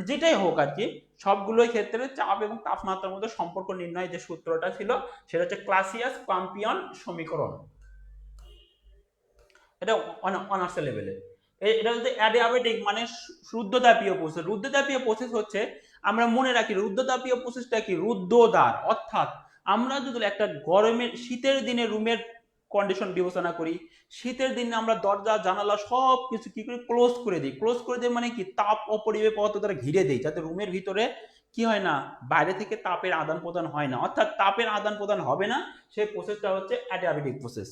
যেটাই হোক আর কি, সবগুলোর ক্ষেত্রে চাপ এবং তাপমাত্রার মধ্যে সম্পর্ক নির্ণয় যে সূত্রটা ছিল সেটা হচ্ছে ক্লাসিয়াস ক্লাম্পিয়ান সমীকরণ। এটা অনার্স লেভেলে। এটা হচ্ছে অ্যাডিয়াবেটিক মানে রুদ্ধতাপীয় প্রসেস। রুদ্ধতাপীয় প্রসেস হচ্ছে, আমরা মনে রাখি রুদ্ধতাপীয় প্রসেসটা কি, রুদ্ধদ্বার, অর্থাৎ আমরা যদি একটা গরমের শীতের দিনে রুমের কন্ডিশন বিবেচনা করি, শীতের দিনে আমরা দরজা জানালা সব কিছু কি করে ক্লোজ করে দিই। ক্লোজ করে দিই মানে কি, তাপ অপরিবেশ পদার্থ দ্বারা ঘিরে দিই, যাতে রুমের ভিতরে কি হয় না, বাইরে থেকে তাপের আদান প্রদান হয় না, অর্থাৎ তাপের আদান প্রদান হবে না। সেই প্রসেসটা হচ্ছে অ্যাডিয়াবেটিক প্রসেস,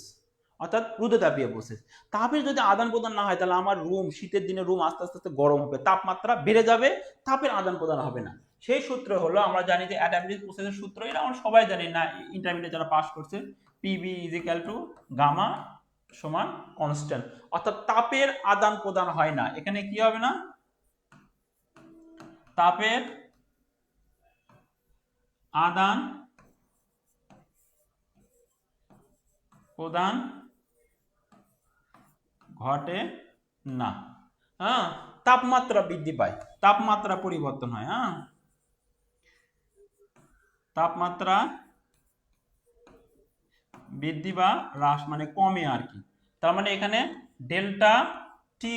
অর্থাৎ রুদ্ধতাপীয় প্রসেস। তাপের যদি আদান প্রদান না হয় তাহলে আমার রুম, শীতের দিনে রুম আস্তে আস্তে গরম হবে, তাপমাত্রা বেড়ে যাবে, তাপের আদান প্রদান হবে না। সেই সূত্র হলো, আমরা জানি যে অ্যাডাপটিভ প্রসেসের সূত্র, এটা আমরা সবাই জানি না, ইন্টারমিডিয়েট যারা পাস করছে, PV is equal to gamma সমান কনস্ট্যান্ট, অর্থাৎ তাপের আদান প্রদান হয় না। এখানে কি হবে না, তাপের আদান প্রদান ঘটে না, হ্যাঁ, তাপমাত্রা বৃদ্ধি পায়, তাপমাত্রা পরিবর্তন হয়, হ্যাঁ, তাপমাত্রা বৃদ্ধি বা হ্রাস মানে কমে আর কি। তার মানে এখানে ডেল্টা টি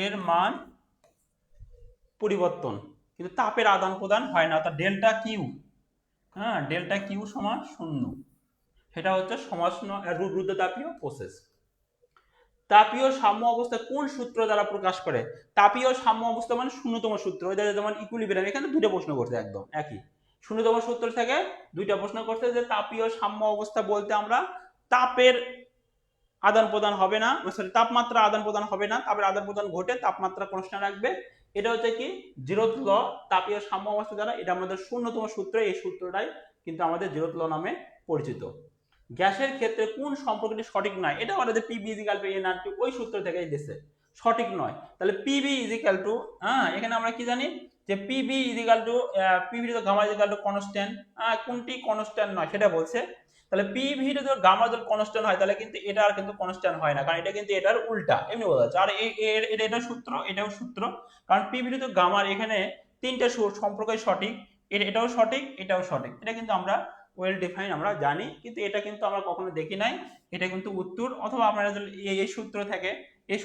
এর মান পরিবর্তন, কিন্তু তাপের আদান প্রদান হয় না, অর্থাৎ ডেল্টা কিউ, হ্যাঁ, ডেল্টা কিউ সমান 0। সেটা হচ্ছে রুদ্ধতাপীয় প্রসেস। তাপীয় সাম্য অবস্থা কোন সূত্র দ্বারা প্রকাশ করে? তাপীয় সাম্য অবস্থা মানে শূন্যতম সূত্র, যেমন ইকুইলিব্রিয়াম, এখানে দুটো প্রশ্ন করছে একদম একই, শূন্যতম সূত্র থেকে দুইটা প্রশ্ন করছে, যে তাপীয় সাম্য অবস্থা বলতে আমরা তাপের আদান প্রদান হবে না, সরি, তাপমাত্রা আদান প্রদান হবে না, তাপের আদান প্রদান ঘটে, তাপমাত্রা কনস্ট্যান্ট রাখবে। এটা হচ্ছে কি জিরোথ ল, তাপীয় সাম্য অবস্থা দ্বারা, এটা আমাদের শূন্যতম সূত্র, এই সূত্রটাই কিন্তু আমাদের জিরোথ ল নামে পরিচিত। গ্যাসের ক্ষেত্রে কোন সম্পর্কটি সঠিক নয়? এটা আমাদের পিবি ইজিক্যাল টু এনআরটি ওই সূত্র থেকেই দিচ্ছে, সঠিক নয়। তাহলে পিবি ইজিক্যাল টু, হ্যাঁ, এখানে আমরা কি জানি যে পিবি ইজিক্যাল টু পিবি তো গামা ইজিক্যাল টু কনস্ট্যান্ট, কোনটি কনস্ট্যান্ট নয় সেটা বলছে। তাহলে পিভি যদি গামা যদি কনস্ট্যান্ট হয় তাহলে কিন্তু এটা আর কিন্তু কনস্ট্যান্ট হয় না, কারণ এটা কিন্তু এটার উল্টা, এমনি বোঝা যাচ্ছে। আর এটা সূত্র, এটাও সূত্র, কারণ পিভি তো গামার এখানে তিনটা সম্পর্কই সঠিক, এটাও সঠিক, এটাও সঠিক, এটা কিন্তু আমরা ওয়েল ডিফাইন আমরা জানি, কিন্তু এটা কিন্তু আমরা কখনো দেখি নাই। এটা কিন্তু উত্তর, অথবা আপনারা এই সূত্র থেকে এই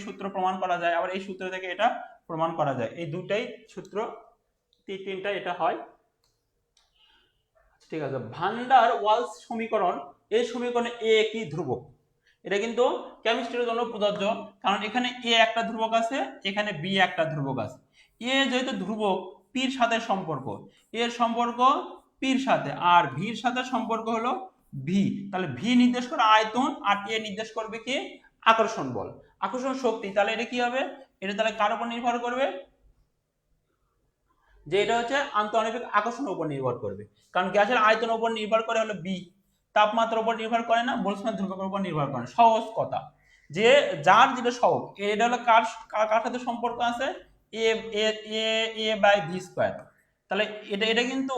সূত্র প্রমাণ করা যায়, আবার এই সূত্র থেকে এটা প্রমাণ করা যায়, এই দুটাই সূত্র, তিনটা এটা হয়। ঠিক আছে, ভান্ডার ওয়ালস সমীকরণ, এই সমীকরণে এ কি ধ্রুবক? এটা কিন্তু কেমিস্ট্রির জন্য প্রযোজ্য, কারণ এখানে এ একটা ধ্রুবক আছে, এখানে বি একটা ধ্রুবক আছে। এ যেহেতু ধ্রুবক, পির সাথে সম্পর্ক, এর সম্পর্ক পির সাথে, আর ভির সাথে সম্পর্ক হলো ভি, তাহলে ভি নির্দেশ করে আয়তন, আর এ নির্দেশ করবে কি আকর্ষণ বল, আকর্ষণ শক্তি। তাহলে এটা কি হবে, এটা তাহলে কার উপর নির্ভর করবে, যে এটা হচ্ছে আন্তঃআণবিক আকর্ষণের উপর নির্ভর করবে, কারণ গ্যাসের আয়তনের উপর নির্ভর করে হলো বি, তাপমাত্রার উপর নির্ভর করে না, বোলসম্যান ধ্রুবকের উপর নির্ভর করে। সহজ কথা, যে যার যেটা সহগ, এটা হলো কার কার সাথে সম্পর্ক আছে, এ এ এ বাই ভি স্কয়ার। তাহলে এটা কিন্তু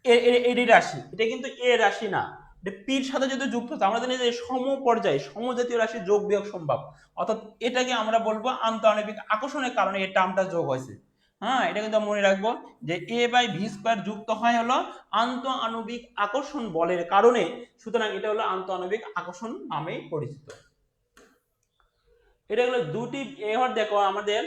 এর রাশি, এটা কিন্তু এ রাশি না, এটা পির সাথে যদি যুক্ত থাকে, আমরা জানি যে সমপর্যায় সমজাতীয় রাশি যোগ বিয়োগ সম্ভব, অর্থাৎ এটাকে আমরা বলবো আন্তঃআণবিক আকর্ষণের কারণে এই টার্মটা যোগ হয়েছে। হ্যাঁ, এটা কিন্তু মনে রাখবো যে এ বাই ভি স্কয়ার যুক্ত হয় হলো আন্তঃআণবিক আকর্ষণ বলের কারণে, সুতরাং এটা হলো আন্তঃআণবিক আকর্ষণ নামে পরিচিত। এটা হলো দুটি, এবার দেখো আমাদের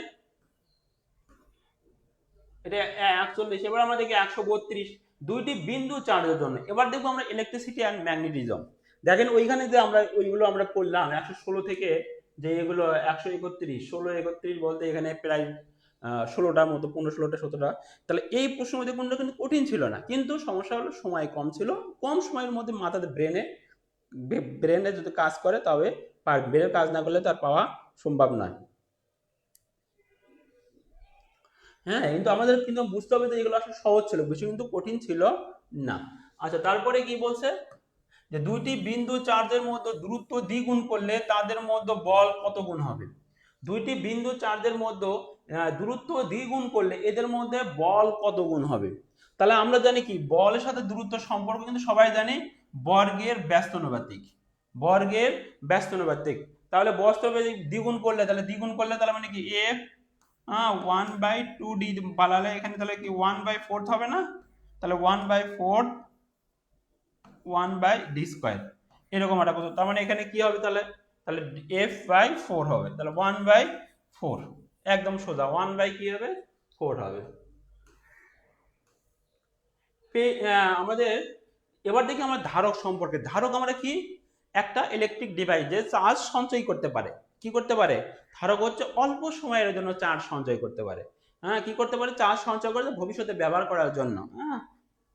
এটা 41, এবার আমরা দেখি 132, দুইটি বিন্দু চার্জের জন্য। এবার দেখবো আমরা ইলেকট্রিসিটি অ্যান্ড ম্যাগনেটিজম। দেখেন ওইখানে যে আমরা ওইগুলো আমরা পড়লাম 116 থেকে, যে এগুলো 131, 16 31 বলতে এখানে প্রায় 16টার মতো, 15 16টা 17টা। তাহলে এই প্রশ্নের মধ্যে কোনটা কিন্তু কঠিন ছিল না, কিন্তু সমস্যা হলো সময় কম ছিল, কম সময়ের মধ্যে মাথাতে ব্রেনে যদি কাজ করে তবে পারবে, ব্রেনের কাজ না করলে তার পাওয়া সম্ভব নয়। হ্যাঁ, কিন্তু আমাদের কিন্তু বুঝতে হবে যে এগুলো আসলে সহজ ছিল, বেশি কিন্তু কঠিন ছিল না। আচ্ছা, তারপরে কি বলছে যে দুইটি বিন্দু চার্জের মধ্যে দূরত্ব দ্বিগুণ করলে তাদের মধ্যে বল কত গুণ হবে। দুইটি বিন্দু চার্জের মধ্যে দূরত্ব দ্বিগুণ করলে এদের মধ্যে বল কত গুণ হবে। তাহলে আমরা জানি কি বলের সাথে দূরত্ব সম্পর্ক কিন্তু সবাই জানি বর্গের ব্যস্তানুপাতিক, বর্গের ব্যস্তানুপাতিক। তাহলে ব্যস্তানুপাতিক দ্বিগুণ করলে তাহলে মানে কি এফ 1/2d বানালে এখানে তাহলে কি 1/4 হবে না, তাহলে 1/4 1/d², এরকম একটা কথা। তার মানে এখানে কি হবে তাহলে, তাহলে f/4 হবে, তাহলে 1/4 একদম সোজা 1 কি হবে 4 হবে। আমাদের এবার দেখি আমরা ধারক সম্পর্কে। ধারক আমরা কি একটা ইলেকট্রিক ডিভাইস যে চার্জ সঞ্চয় করতে পারে। কি করতে পারে, ধারক হচ্ছে অল্প সময়ের জন্য চার্জ সঞ্চয় করতে পারে। হ্যাঁ, কি করতে পারে, চার্জ সঞ্চয় করে ভবিষ্যতে ব্যবহার করার জন্য। হ্যাঁ,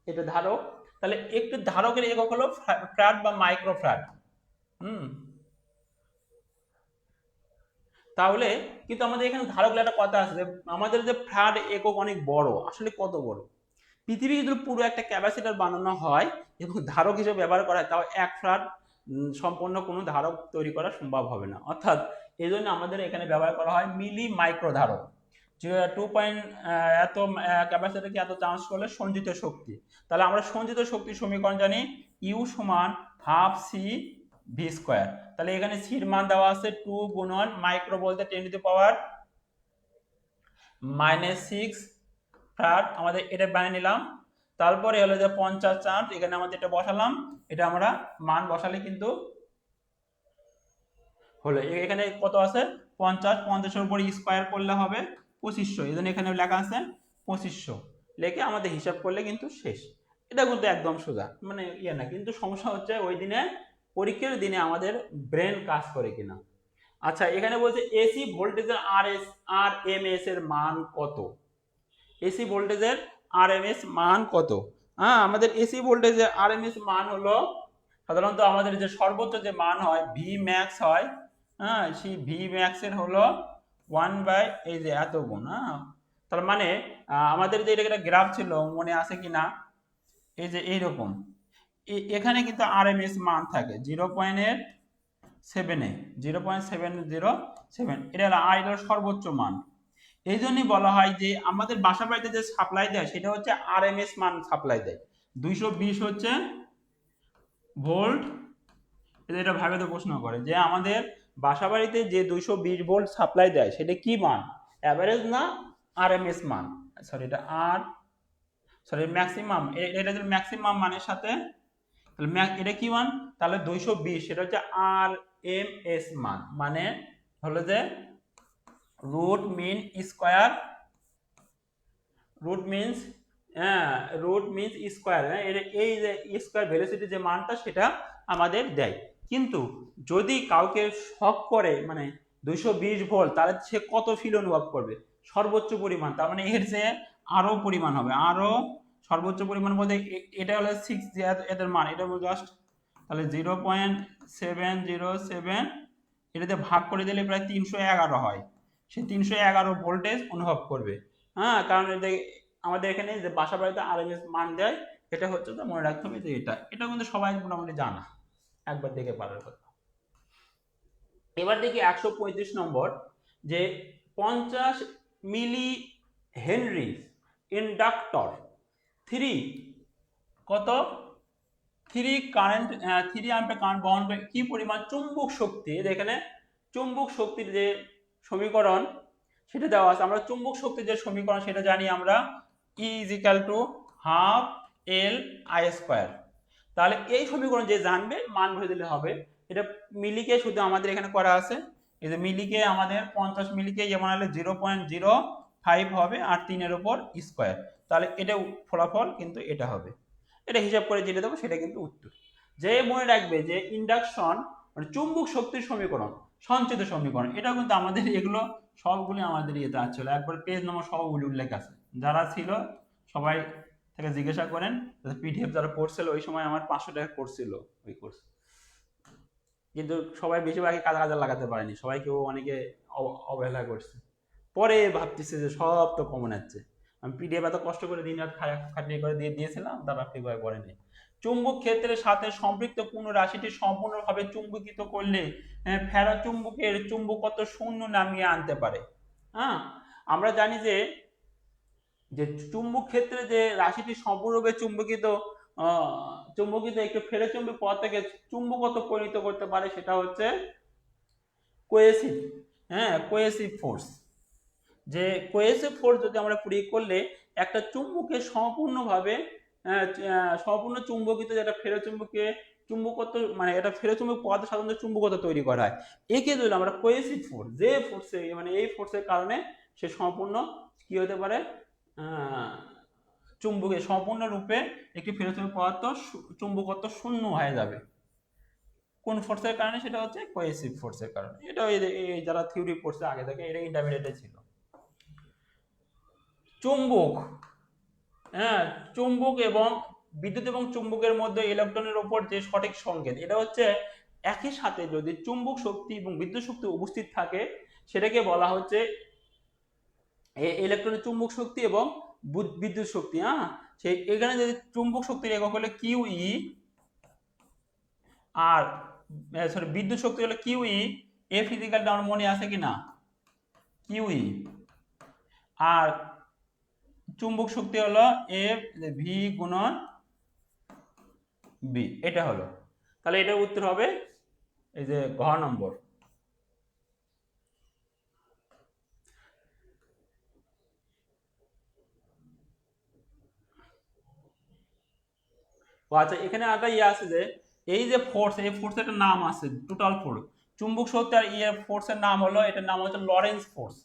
এটা ধারক। তাহলে একটু ধারকের একক হলো ফ্যারাড বা মাইক্রো ফ্যারাড। তাহলে কিন্তু আমাদের এখানে ধারকের একটা কথা আছে যে আমাদের যে ফ্যারাড একক অনেক বড়, আসলে কত বড়, পৃথিবী যদি পুরো একটা ক্যাপাসিটর বানানো হয় এবং ধারক হিসেবে ব্যবহার করা হয়, তাও এক ফ্যারাড সম্পন্ন কোনো ধারক তৈরি করা সম্ভব হবে না। অর্থাৎ এই জন্য আমাদের এখানে ব্যবহার করা হয় মিলি মাইক্রো ধারক। 2 এত ক্যাপাসিটরকে এত চার্জ করলে সঞ্চিত শক্তি। তাহলে আমরা সঞ্চিত শক্তির সমীকরণ জানি ইউ সমান হাফ সি ভি স্কোয়ার। তাহলে এখানে সির মান দেওয়া আছে 2 গুণন মাইক্রো বলতে 10⁻⁻6 ফ্যারাড, আমাদের এটা বানিয়ে নিলাম। তারপরে হলো যে 50 চার্জ, এখানে আমাদের এটা বসালাম, এটা আমরা মান বসালে কিন্তু হলো। এখানে কত আছে 50, 50-এর উপর স্কোয়ার করলে হবে 2500, এই জন্য এখানে লেখা আছে 2500 লেখে আমাদের হিসাব করলে কিন্তু শেষ। এটা কিন্তু একদম সোজা, মানে ইয়ে না। কিন্তু সমস্যা হচ্ছে ওই দিনে পরীক্ষার দিনে আমাদের ব্রেন কাজ করে কিনা। আচ্ছা, এখানে বলছে এসি ভোল্টেজের আরএমএস এর মান কত। এসি ভোল্টেজের আরএমএস মান কত। হ্যাঁ, আমাদের এসি ভোল্টেজের আরএমএস মান হলো সাধারণত আমাদের যে সর্বোচ্চ যে মান হয় ভি ম্যাক্স হয়। হ্যাঁ, সেই ভি ম্যাক্স এর হলো 1 এই যে এত গুণ। হ্যাঁ, তার মানে আমাদের যে এটা একটা গ্রাফ ছিল মনে আছে কিনা, এই যে এইরকম এখানে কিন্তু আরএমএস মান থাকে 0.7 এটা হলো সর্বোচ্চ মান। এই জন্যই বলা হয় যে আমাদের বাসা বাড়িতে যে সাপ্লাই দেয় সেটা হচ্ছে আরএমএস মান সাপ্লাই দেয়। 220 হচ্ছে ভোল্ট। এটা ভাবে তো প্রশ্ন করে যে আমাদের বাসা বাড়িতে যে 220 ভোল্ট সাপ্লাই দেয় সেটা কি মান, অ্যাভারেজ না আরএমএস মান, সরি এটা ম্যাক্সিমাম। এটা যদি ম্যাক্সিমাম মানের সাথে, তাহলে এটা কি মান, তাহলে 220 সেটা হচ্ছে আরএমএস মান, মানে হলো যে root mean square, root means square. এই যে স্কয়ার ভেলোসিটি যে মানটা সেটা আমাদের দেয়। কিন্তু যদি কাউকে শক করে মানে 220 ভোল্ট, তাহলে সে কত ফিল অনুভব করবে, সর্বোচ্চ পরিমাণ। তার মানে এর যে আরো পরিমাণ হবে, আরো সর্বোচ্চ পরিমাণ বলতে এটা হলো 6 এদের মান, এটা জাস্ট তাহলে 0.707, এটাতে ভাগ করে দিলে প্রায় 311 হয়। সে 311 ভোল্টেজ অনুভব করবে। হ্যাঁ, কারণ আমাদের এখানে যে বাসা বাড়িতে আরএমএস মান দেয় এটা হচ্ছে, তো মনে রাখতে হবে যে এটা কিন্তু সবাই মোটামুটি জানা, একবার দেখে পারার কথা। এবার দেখি 135 নম্বর, যে 50 মিলি হেনরি ইন্ডাক্টর 3 কত 3 কারেন্ট 3 অ্যাম্পিয়ার কারেন্ট বহন করে কি পরিমাণ চুম্বক শক্তি। এখানে চুম্বক শক্তির যে সমীকরণ সেটা দেওয়া আছে। আমরা চুম্বক শক্তির যে সমীকরণ সেটা জানি আমরা E = half L I square. তাহলে এই সমীকরণ যে জানবে মান ভরে দিলে হবে। এটা মিলিকে শুধু আমাদের এখানে করা আছে, এই যে মিলিকে আমাদের 50 মিলিকে যেমন হলে 0.05 হবে আর 3-এর উপর স্কোয়ার, তাহলে এটা ফলাফল কিন্তু এটা হবে। এটা হিসাব করে যেটা দেবো সেটা কিন্তু উত্তর। যে মনে রাখবে যে ইন্ডাকশন মানে চুম্বক শক্তির সমীকরণ সঞ্চিত সমীকরণ, এটা কিন্তু আমাদের এগুলো সবগুলি আমাদের ইয়েতে আছে, একবার পেজ নম্বর সবগুলি উল্লেখ আছে। যারা ছিল সবাই থেকে জিজ্ঞাসা করেন, পিডিএফ যারা পড়ছিল ওই সময় আমার 500 টাকা কোর্স ছিল ওই কোর্স, কিন্তু সবাই বেশিরভাগই কাজে লাগাতে পারেনি, সবাই কেউ অনেকে অবহেলা করছে। পরে ভাবতেছে যে সব তো কমন আছে, আমি পিডিএফ এত কষ্ট করে দিন রাত খাটিয়ে করে দিয়েছিলাম, তারা ঠিকভাবে পড়েনি। চুম্বক ক্ষেত্রের সাথে সম্পৃক্ত কোন রাশিটি সম্পূর্ণভাবে চুম্বকিত করলে ফেরা চুম্বকের চুম্বকত্ব শূন্য নামিয়ে আনতে পারে। হ্যাঁ, আমরা জানি যে চুম্বক ক্ষেত্রে যে রাশিটি সম্পূর্ণভাবে চুম্বকিত একটি ফেরোচুম্বক পদার্থকে চুম্বকত্ব পরিণত করতে পারে, সেটা হচ্ছে কোয়েসিভ। হ্যাঁ, কোয়েসিভ ফোর্স। যে কোয়েসিভ ফোর্স যদি আমরা প্রয়োগ করলে একটা চুম্বকে সম্পূর্ণ চুম্বকিত যেটা ফেরোচুম্বকে চুম্বকত্ব, মানে এটা ফেরোচুম্বক পদার্থ সাধারণত চুম্বকত্ব তৈরি করা হয়। একে যদি আমরা কোয়েসিভ ফোর্স, যে ফোর্সে মানে এই ফোর্সের কারণে সে সম্পূর্ণ কি হতে পারে, চুম্বকে সম্পূর্ণরূপে একটি ফেরোচুম্বক পদার্থ চুম্বকত্ব শূন্য হয়ে যাবে। কোন ফোর্সের কারণে? সেটা হচ্ছে কোয়েসিভ ফোর্সের কারণে। এটা যারা থিওরি পড়ছে আগে থেকে, এটা ইন্টারমিডিয়েটে ছিল। চুম্বক, হ্যাঁ, চুম্বক এবং বিদ্যুৎ এবং চুম্বকের মধ্যে ইলেকট্রনের উপর যে সঠিক সংকেত, এটা হচ্ছে একই সাথে যদি চুম্বক শক্তি এবং বিদ্যুৎ শক্তি উপস্থিত থাকে সেটাকে বলা হচ্ছে ইলেকট্রনের চুম্বক শক্তি এবং বিদ্যুৎ শক্তি। হ্যাঁ, সেই এখানে যদি চুম্বক শক্তির একক হলো কিউই, আর সরি বিদ্যুৎ শক্তি হলো কিউই, এ ফিজিক্যাল আমার মনে আছে কিনা, কিউই, আর চুম্বক শক্তি হলো এফ ভি গুণন বি। এটা হলো, তাহলে এটার উত্তর হবে এই যে ঘ নম্বর। আচ্ছা, এখানে একটা আছে যে এই যে ফোর্স, এই ফোর্সের একটা নাম আছে, টোটাল ফোর্স। চুম্বক শক্তি আর ইয়ে ফোর্সের নাম হলো, এটার নাম হচ্ছে লরেন্স ফোর্স।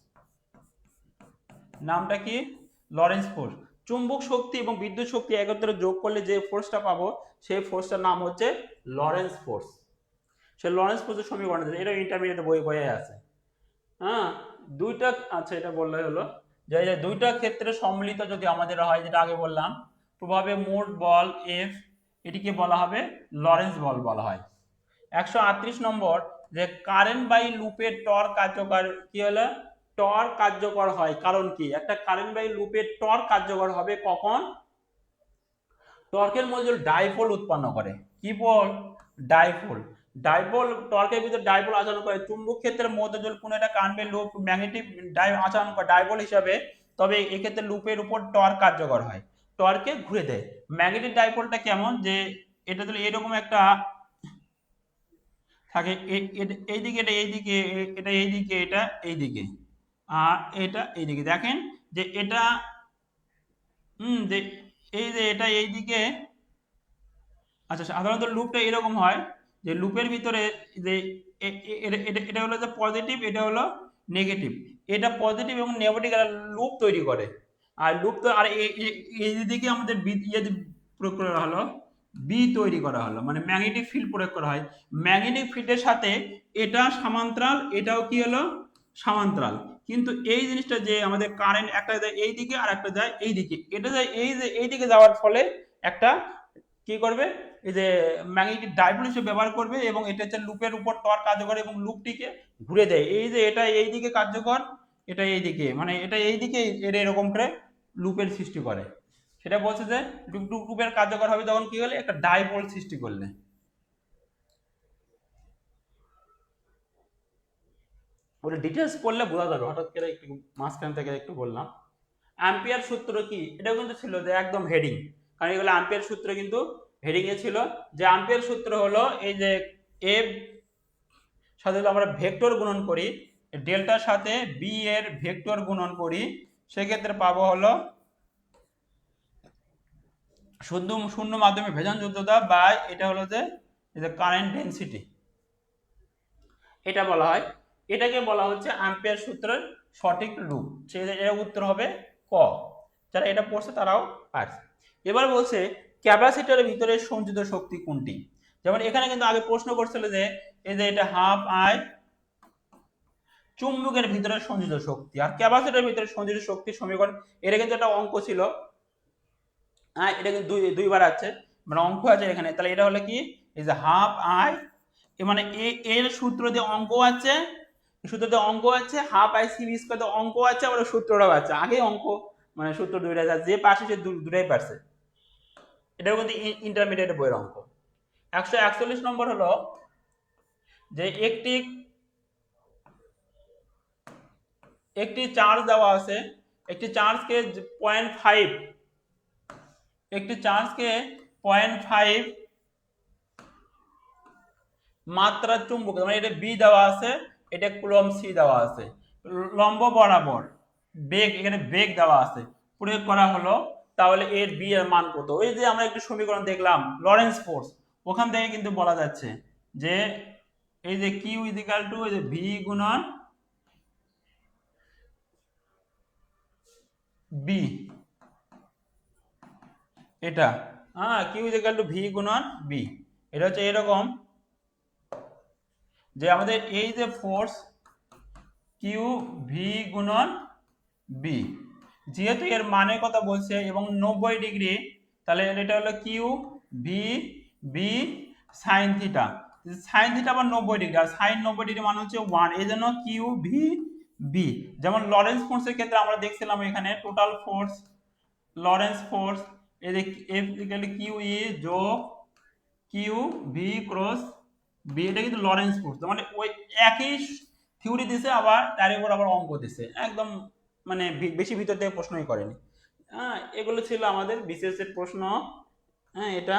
নামটা কি? Lawrence force. চুম্বক শক্তি এবং বিদ্যুৎ শক্তি একত্রে যোগ করলে যে ফোর্সটা পাবো সেই ফোর্সটার নাম হচ্ছে লরেন্স ফোর্স। সে লরেন্স ফোর্সের সমীকরণ, এটা ইন্টারমিডিয়েট বইয়ে আছে। হ্যাঁ, দুইটা, আচ্ছা এটা বললে হলো যে দুইটা ক্ষেত্রে সম্মিলিত যদি আমাদের হয়, যেটা আগে বললাম, প্রভাবে মোট বল এফ, এটিকে বলা হবে লরেন্স বল বলা হয়। 138 নম্বর, যে কারেন্ট বাই লুপের টর্ক কার্যকর কি হলো, টর্ক কার্যকর হয় কারণ কি? একটা কারেন্ট বাই লুপের টর্ক কার্যকর হবে কখন? টর্কের মধ্যে ডাইপোল উৎপন্ন করে। কি বল? ডাইপোল। ডাইপোল টর্কের ভিতরে ডাইপোল আচরণ করে। চুম্বক ক্ষেত্রের মধ্যে যদি কোনো একটা কারেন্ট বাই লুপ ম্যাগনেটিক আচরণ করে ডাইপোল হিসাবে, তবে এক্ষেত্রে লুপের উপর টর্ক কার্যকর হয়, টর্কে ঘুরে দেয়। ম্যাগনেটিক ডাইপোলটা কেমন, যে এটা যদি এরকম একটা থাকে, এইদিকে এটা এইদিকে, এটা এইদিকে, এটা এইদিকে, আর এটা এইদিকে। দেখেন যে এটা যে এই যে এটা এইদিকে। আচ্ছা, সাধারণত লুপটা এরকম হয় যে লুপের ভিতরে যে এটা হলো যে পজিটিভ, এটা হলো নেগেটিভ। এটা পজিটিভ এবং নেগেটিভ লুপ তৈরি করে। আর লুপ তো আর এইদিকে আমাদের প্রয়োগ করা হলো, বি তৈরি করা হলো, মানে ম্যাগনেটিক ফিল্ড প্রয়োগ করা হয়। ম্যাগনেটিক ফিল্ডের সাথে এটা সমান্তরাল, এটাও কি হলো সমান্তরাল। কিন্তু এই জিনিসটা যে আমাদের কারেন্ট একটা যায় এই দিকে আর একটা যায় এই দিকে, এটা যায় এই যে এই দিকে যাওয়ার ফলে একটা কি করবে, এই যে ম্যাগনেটিক ডাইপোল হিসেবে ব্যবহার করবে, এবং এটা হচ্ছে লুপের উপর টর্ক কার্যকর এবং লুপটিকে ঘুরে দেয়। এই যে এটা এই দিকে কার্যকর, এটা এই দিকে, মানে এটা এই দিকে, এটা এরকম করে লুপের সৃষ্টি করে। সেটা বলছে যে লুপের কার্যকর হবে তখন কি হলে, একটা ডাইপোল সৃষ্টি করলে। ওটা ডিটেলস পড়লে বোঝা যাবে, হঠাৎ করে একটু মাঝখান থেকে একটু বললাম। অ্যাম্পিয়ার সূত্র কি, এটাও কিন্তু ছিল যে একদম হেডিং, কারণ এগুলো অ্যাম্পিয়ার সূত্র কিন্তু হেডিং এ ছিল। যে অ্যাম্পিয়ার সূত্র হলো এই যে এফ সাথে যদি আমরা ভেক্টর গুণন করি, ডেল্টার সাথে বি এর ভেক্টর গুণন করি, সেক্ষেত্রে পাবো হলো শূন্য মাধ্যমে ভেজন যোগ্যতা বাই এটা হলো যে কারেন্ট ডেনসিটি, এটা বলা হয়। এটাকে বলা হচ্ছে অ্যাম্পিয়ার সূত্রের সঠিক রূপ। এর উত্তর হবে ক। যারা এটা পড়ছে তারাও পারছে। এবার বলছে ক্যাপাসিটরের ভিতরে সঞ্চিত শক্তি কোনটি? যেমন এখানে কিন্তু আগে প্রশ্ন করছিল যে এই যে এটা হাফ আই চুম্বকের ভিতরে সঞ্চিত শক্তি আর ক্যাপাসিটরের ভিতরে সঞ্চিত শক্তির সমীকরণ, এটা কিন্তু একটা অঙ্ক ছিল। হ্যাঁ, এটা কিন্তু দুইবার আছে, মানে অঙ্ক আছে এখানে। তাহলে এটা হলো কি, এই যে হাফ আই, মানে এর সূত্র দিয়ে অঙ্ক আছে, সূত্রতে অঙ্ক আছে, half I C B square অঙ্ক আছে, আবার সূত্রটাও আছে। আগে অঙ্ক মানে সূত্র দুইটা আছে, যে পাশে সে দুটাই পারছে। এটাও কিন্তু ইন্টারমিডিয়েট বইয়ের অঙ্ক। 141 নম্বর হলো যে একটি চার্জ দেওয়া আছে, একটি চার্জকে 0.5 মাত্রার চুম্বক, মানে এটা বি দেওয়া আছে, এটা কুলম্ব সি দেওয়া আছে, লম্ব বরাবর বেগ, এখানে বেগ দেওয়া আছে, প্রয়োগ করা হলো, তাহলে এর বি এর মান কত? ওই যে আমরা একটু সমীকরণ দেখলাম লরেন্স ফোর্স, ওখান থেকে কিন্তু বলা যাচ্ছে যে এই যে কিউ ইজিক্যাল টু এই যে ভি গুণন বি, এটা কিউ ইজিক্যাল টু ভি গুণন বি, এটা হচ্ছে এরকম যে আমাদের এই যে ফোর্স কিউ ভি গুণন বি, যেহেতু এর মানের কথা বলছে এবং 90 ডিগ্রি, তাহলে এটা হলো Q V B sine theta, sine theta আবার 90 ডিগ্রি, আর সাইন 90 ডিগ্রি মানে হচ্ছে 1, এই জন্য কিউ ভি বি। যেমন লরেন্স ফোর্সের ক্ষেত্রে আমরা দেখছিলাম এখানে টোটাল ফোর্স, লরেন্স ফোর্স এই যে F equal to Q E যোগ কিউ ভি ক্রস বি, এটা কিন্তু লরেন্স ফোর্স, মানে ওই একই থিওরি দিছে, আবার তার উপর আবার অঙ্ক দিছে, একদম মানে বেশি ভিতর থেকে প্রশ্নই করেনি। এগুলো ছিল আমাদের বিসিএস এর প্রশ্ন। এটা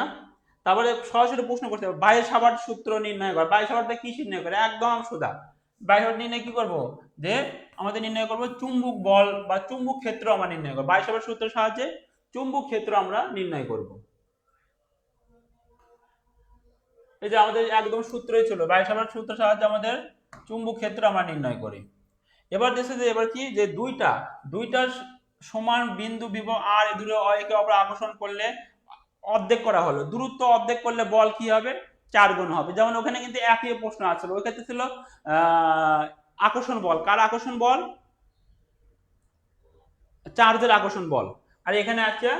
তারপরে সরাসরি প্রশ্ন করতে হবে বাইরের সাবার সূত্র নির্ণয় করে, বাইরের সাবারটা কি নির্ণয় করে? একদম সোজা। বাইরের সাবার নির্ণয় কি করব, যে আমাদের নির্ণয় করব চুম্বক বল বা চুম্বক ক্ষেত্র আমরা নির্ণয় করব, বাইরের সাবার সূত্রের সাহায্যে চুম্বক ক্ষেত্র আমরা নির্ণয় করব। এই যে আমাদের একদম সূত্রই ছিল, বাইরের সাবার সূত্রের সাহায্যে আমাদের চুম্বক ক্ষেত্র আমরা নির্ণয় করি। এবার দেখছে যে এবার কি, যে দুইটা সমান বিন্দু বিভব আর এই দুটো একে অপর আকর্ষণ করলে অর্ধেক করা হলো, দূরত্ব অর্ধেক করলে বল কি হবে? 4 গুণ হবে। যেমন ওখানে কিন্তু একই প্রশ্ন আসছিল, ওই ক্ষেত্রে ছিল আকর্ষণ বল, কার আকর্ষণ বল? চার্জের আকর্ষণ বল। আর এখানে আছে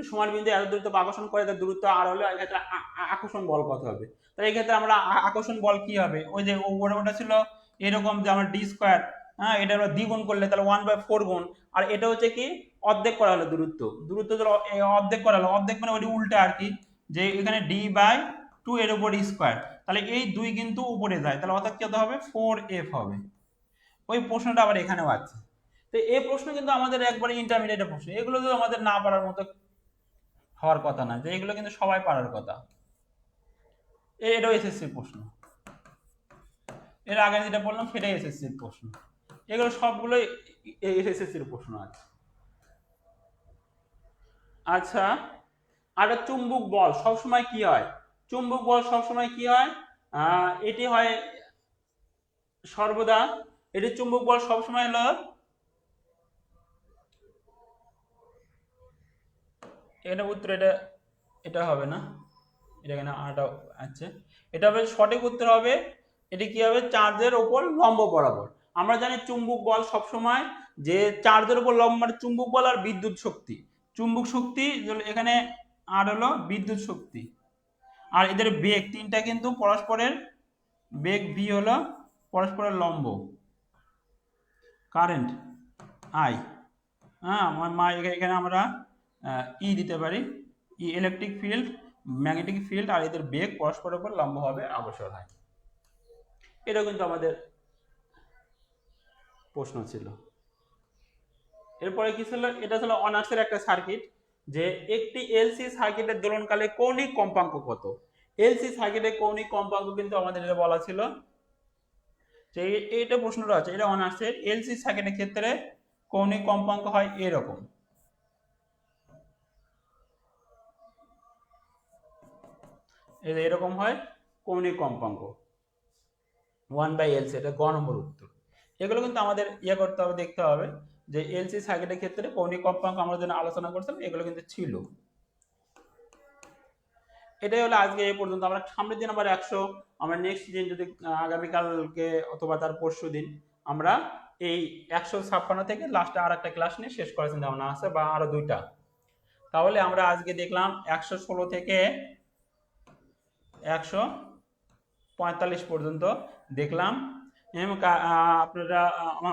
সমান বিন্দু এত দূরত্ব আকর্ষণ করে, তার দূরত্ব আর হলে এক্ষেত্রে আকর্ষণ বল কত হবে? তাই এই ক্ষেত্রে আমরা আকর্ষণ বল কি হবে, ওই যে ওটা ছিল এরকম যে আমরা ডি স্কয়ার, এটা আমরা দ্বিগুণ করলে তাহলে 1/4 গুণ, আর এটা হচ্ছে কি অর্ধেক করা হলো দূরত্ব অর্ধেক করা হলো, অর্ধেক মানে ওই উল্টা আর কি, যে এখানে d/2 এর উপর স্কয়ার, তাহলে এই 2 কিন্তু উপরে যায়, তাহলে অর্থাৎ কত হবে? 4f হবে। ওই প্রশ্নটা আবার এখানেও আছে। তো এই প্রশ্ন কিন্তু আমাদের একবারে ইন্টারমিডিয়েটের প্রশ্ন, এগুলো তো আমাদের না পারার মতো হওয়ার কথা না, যে এগুলো কিন্তু সবাই পারার কথা। এটাও এসএসসির প্রশ্ন, এর আগে যেটা বললাম সেটাই এসএসসির প্রশ্ন, এগুলো সবগুলোই এসএসসির প্রশ্ন আছে। আচ্ছা, আর চুম্বক বল সবসময় কি হয়? চুম্বক বল সবসময় কি হয়? এটি হয় সর্বদা, এটি চুম্বক বল সবসময় হলো, এখানে উত্তর এটা হবে না, এটা এখানে আটা আছে, এটা হবে সঠিক উত্তর হবে, এটি কি হবে? চার্জের উপর লম্ব বরাবর। আমরা জানি চুম্বক বল সবসময় যে চার্জের উপর লম্ব, মানে চুম্বক বল আর বিদ্যুৎ শক্তি, চুম্বক শক্তি এখানে আর হলো বিদ্যুৎ শক্তি, আর এদের বেগ তিনটা কিন্তু পরস্পরের, বেগ ভি হলো পরস্পরের লম্ব, কারেন্ট আই, এখানে আমরা ই দিতে পারি, ইলেকট্রিক ফিল্ড, ম্যাগনেটিক ফিল্ড, আর এদের বেগ পরস্পরের উপর লম্ব হবে আবশ্যক হয়। এটা কিন্তু আমাদের প্রশ্ন ছিল। এরপরে কি ছিল? এটা ছিল অনার্সের একটা সার্কিট, যে একটি এলসি সার্কিটের দোলনকালে কৌণিক কম্পাঙ্ক কত? এলসি সার্কিটের কৌণিক কম্পাঙ্ক কিন্তু আমাদের এটা বলা ছিল, যে এইটা প্রশ্নটা আছে, এটা অনার্সের। এলসি সার্কিটের ক্ষেত্রে কৌণিক কম্পাঙ্ক হয় এরকম, এরকম হয় কৌণিক কম্পাঙ্ক 1/LC, এটা গ নম্বর উত্তর। এগুলো কিন্তু আমাদের করতে হবে, দেখতে হবে যে এলসি সার্কিটের ক্ষেত্রে কৌণিক কম্পাঙ্ক আমরা যেন আলোচনা করছিলাম, এগুলো কিন্তু ছিল। এটাই হলো আজকে এই পর্যন্ত। আমরা সামনের দিন আবার 100, আমরা নেক্সট দিন যদি আগামীকালকে অথবা তার পরশু দিন আমরা এই 156 থেকে লাস্টে আর একটা ক্লাস নিয়ে শেষ করার চিন্তা ভাবনা আছে, বা আরো 2টা। তাহলে আমরা আজকে দেখলাম 116 থেকে 145 পর্যন্ত দেখলাম। আপনারা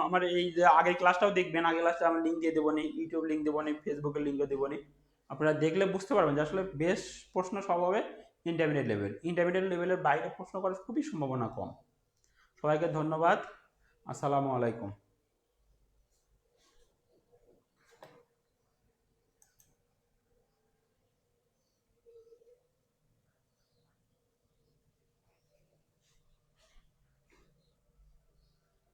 আমার এই যে আগের ক্লাসটাও দেখবেন, আগের ক্লাসটা আমি লিঙ্ক দিয়ে দেবো নি, ইউটিউব লিঙ্ক দেবো নি, ফেসবুকের লিঙ্কও দেবো নি, আপনারা দেখলে বুঝতে পারবেন যে আসলে বেশ প্রশ্ন সব হবে ইন্টারমিডিয়েট লেভেলের বাইরে প্রশ্ন করার খুবই সম্ভাবনা কম। সবাইকে ধন্যবাদ। আসসালামু আলাইকুম।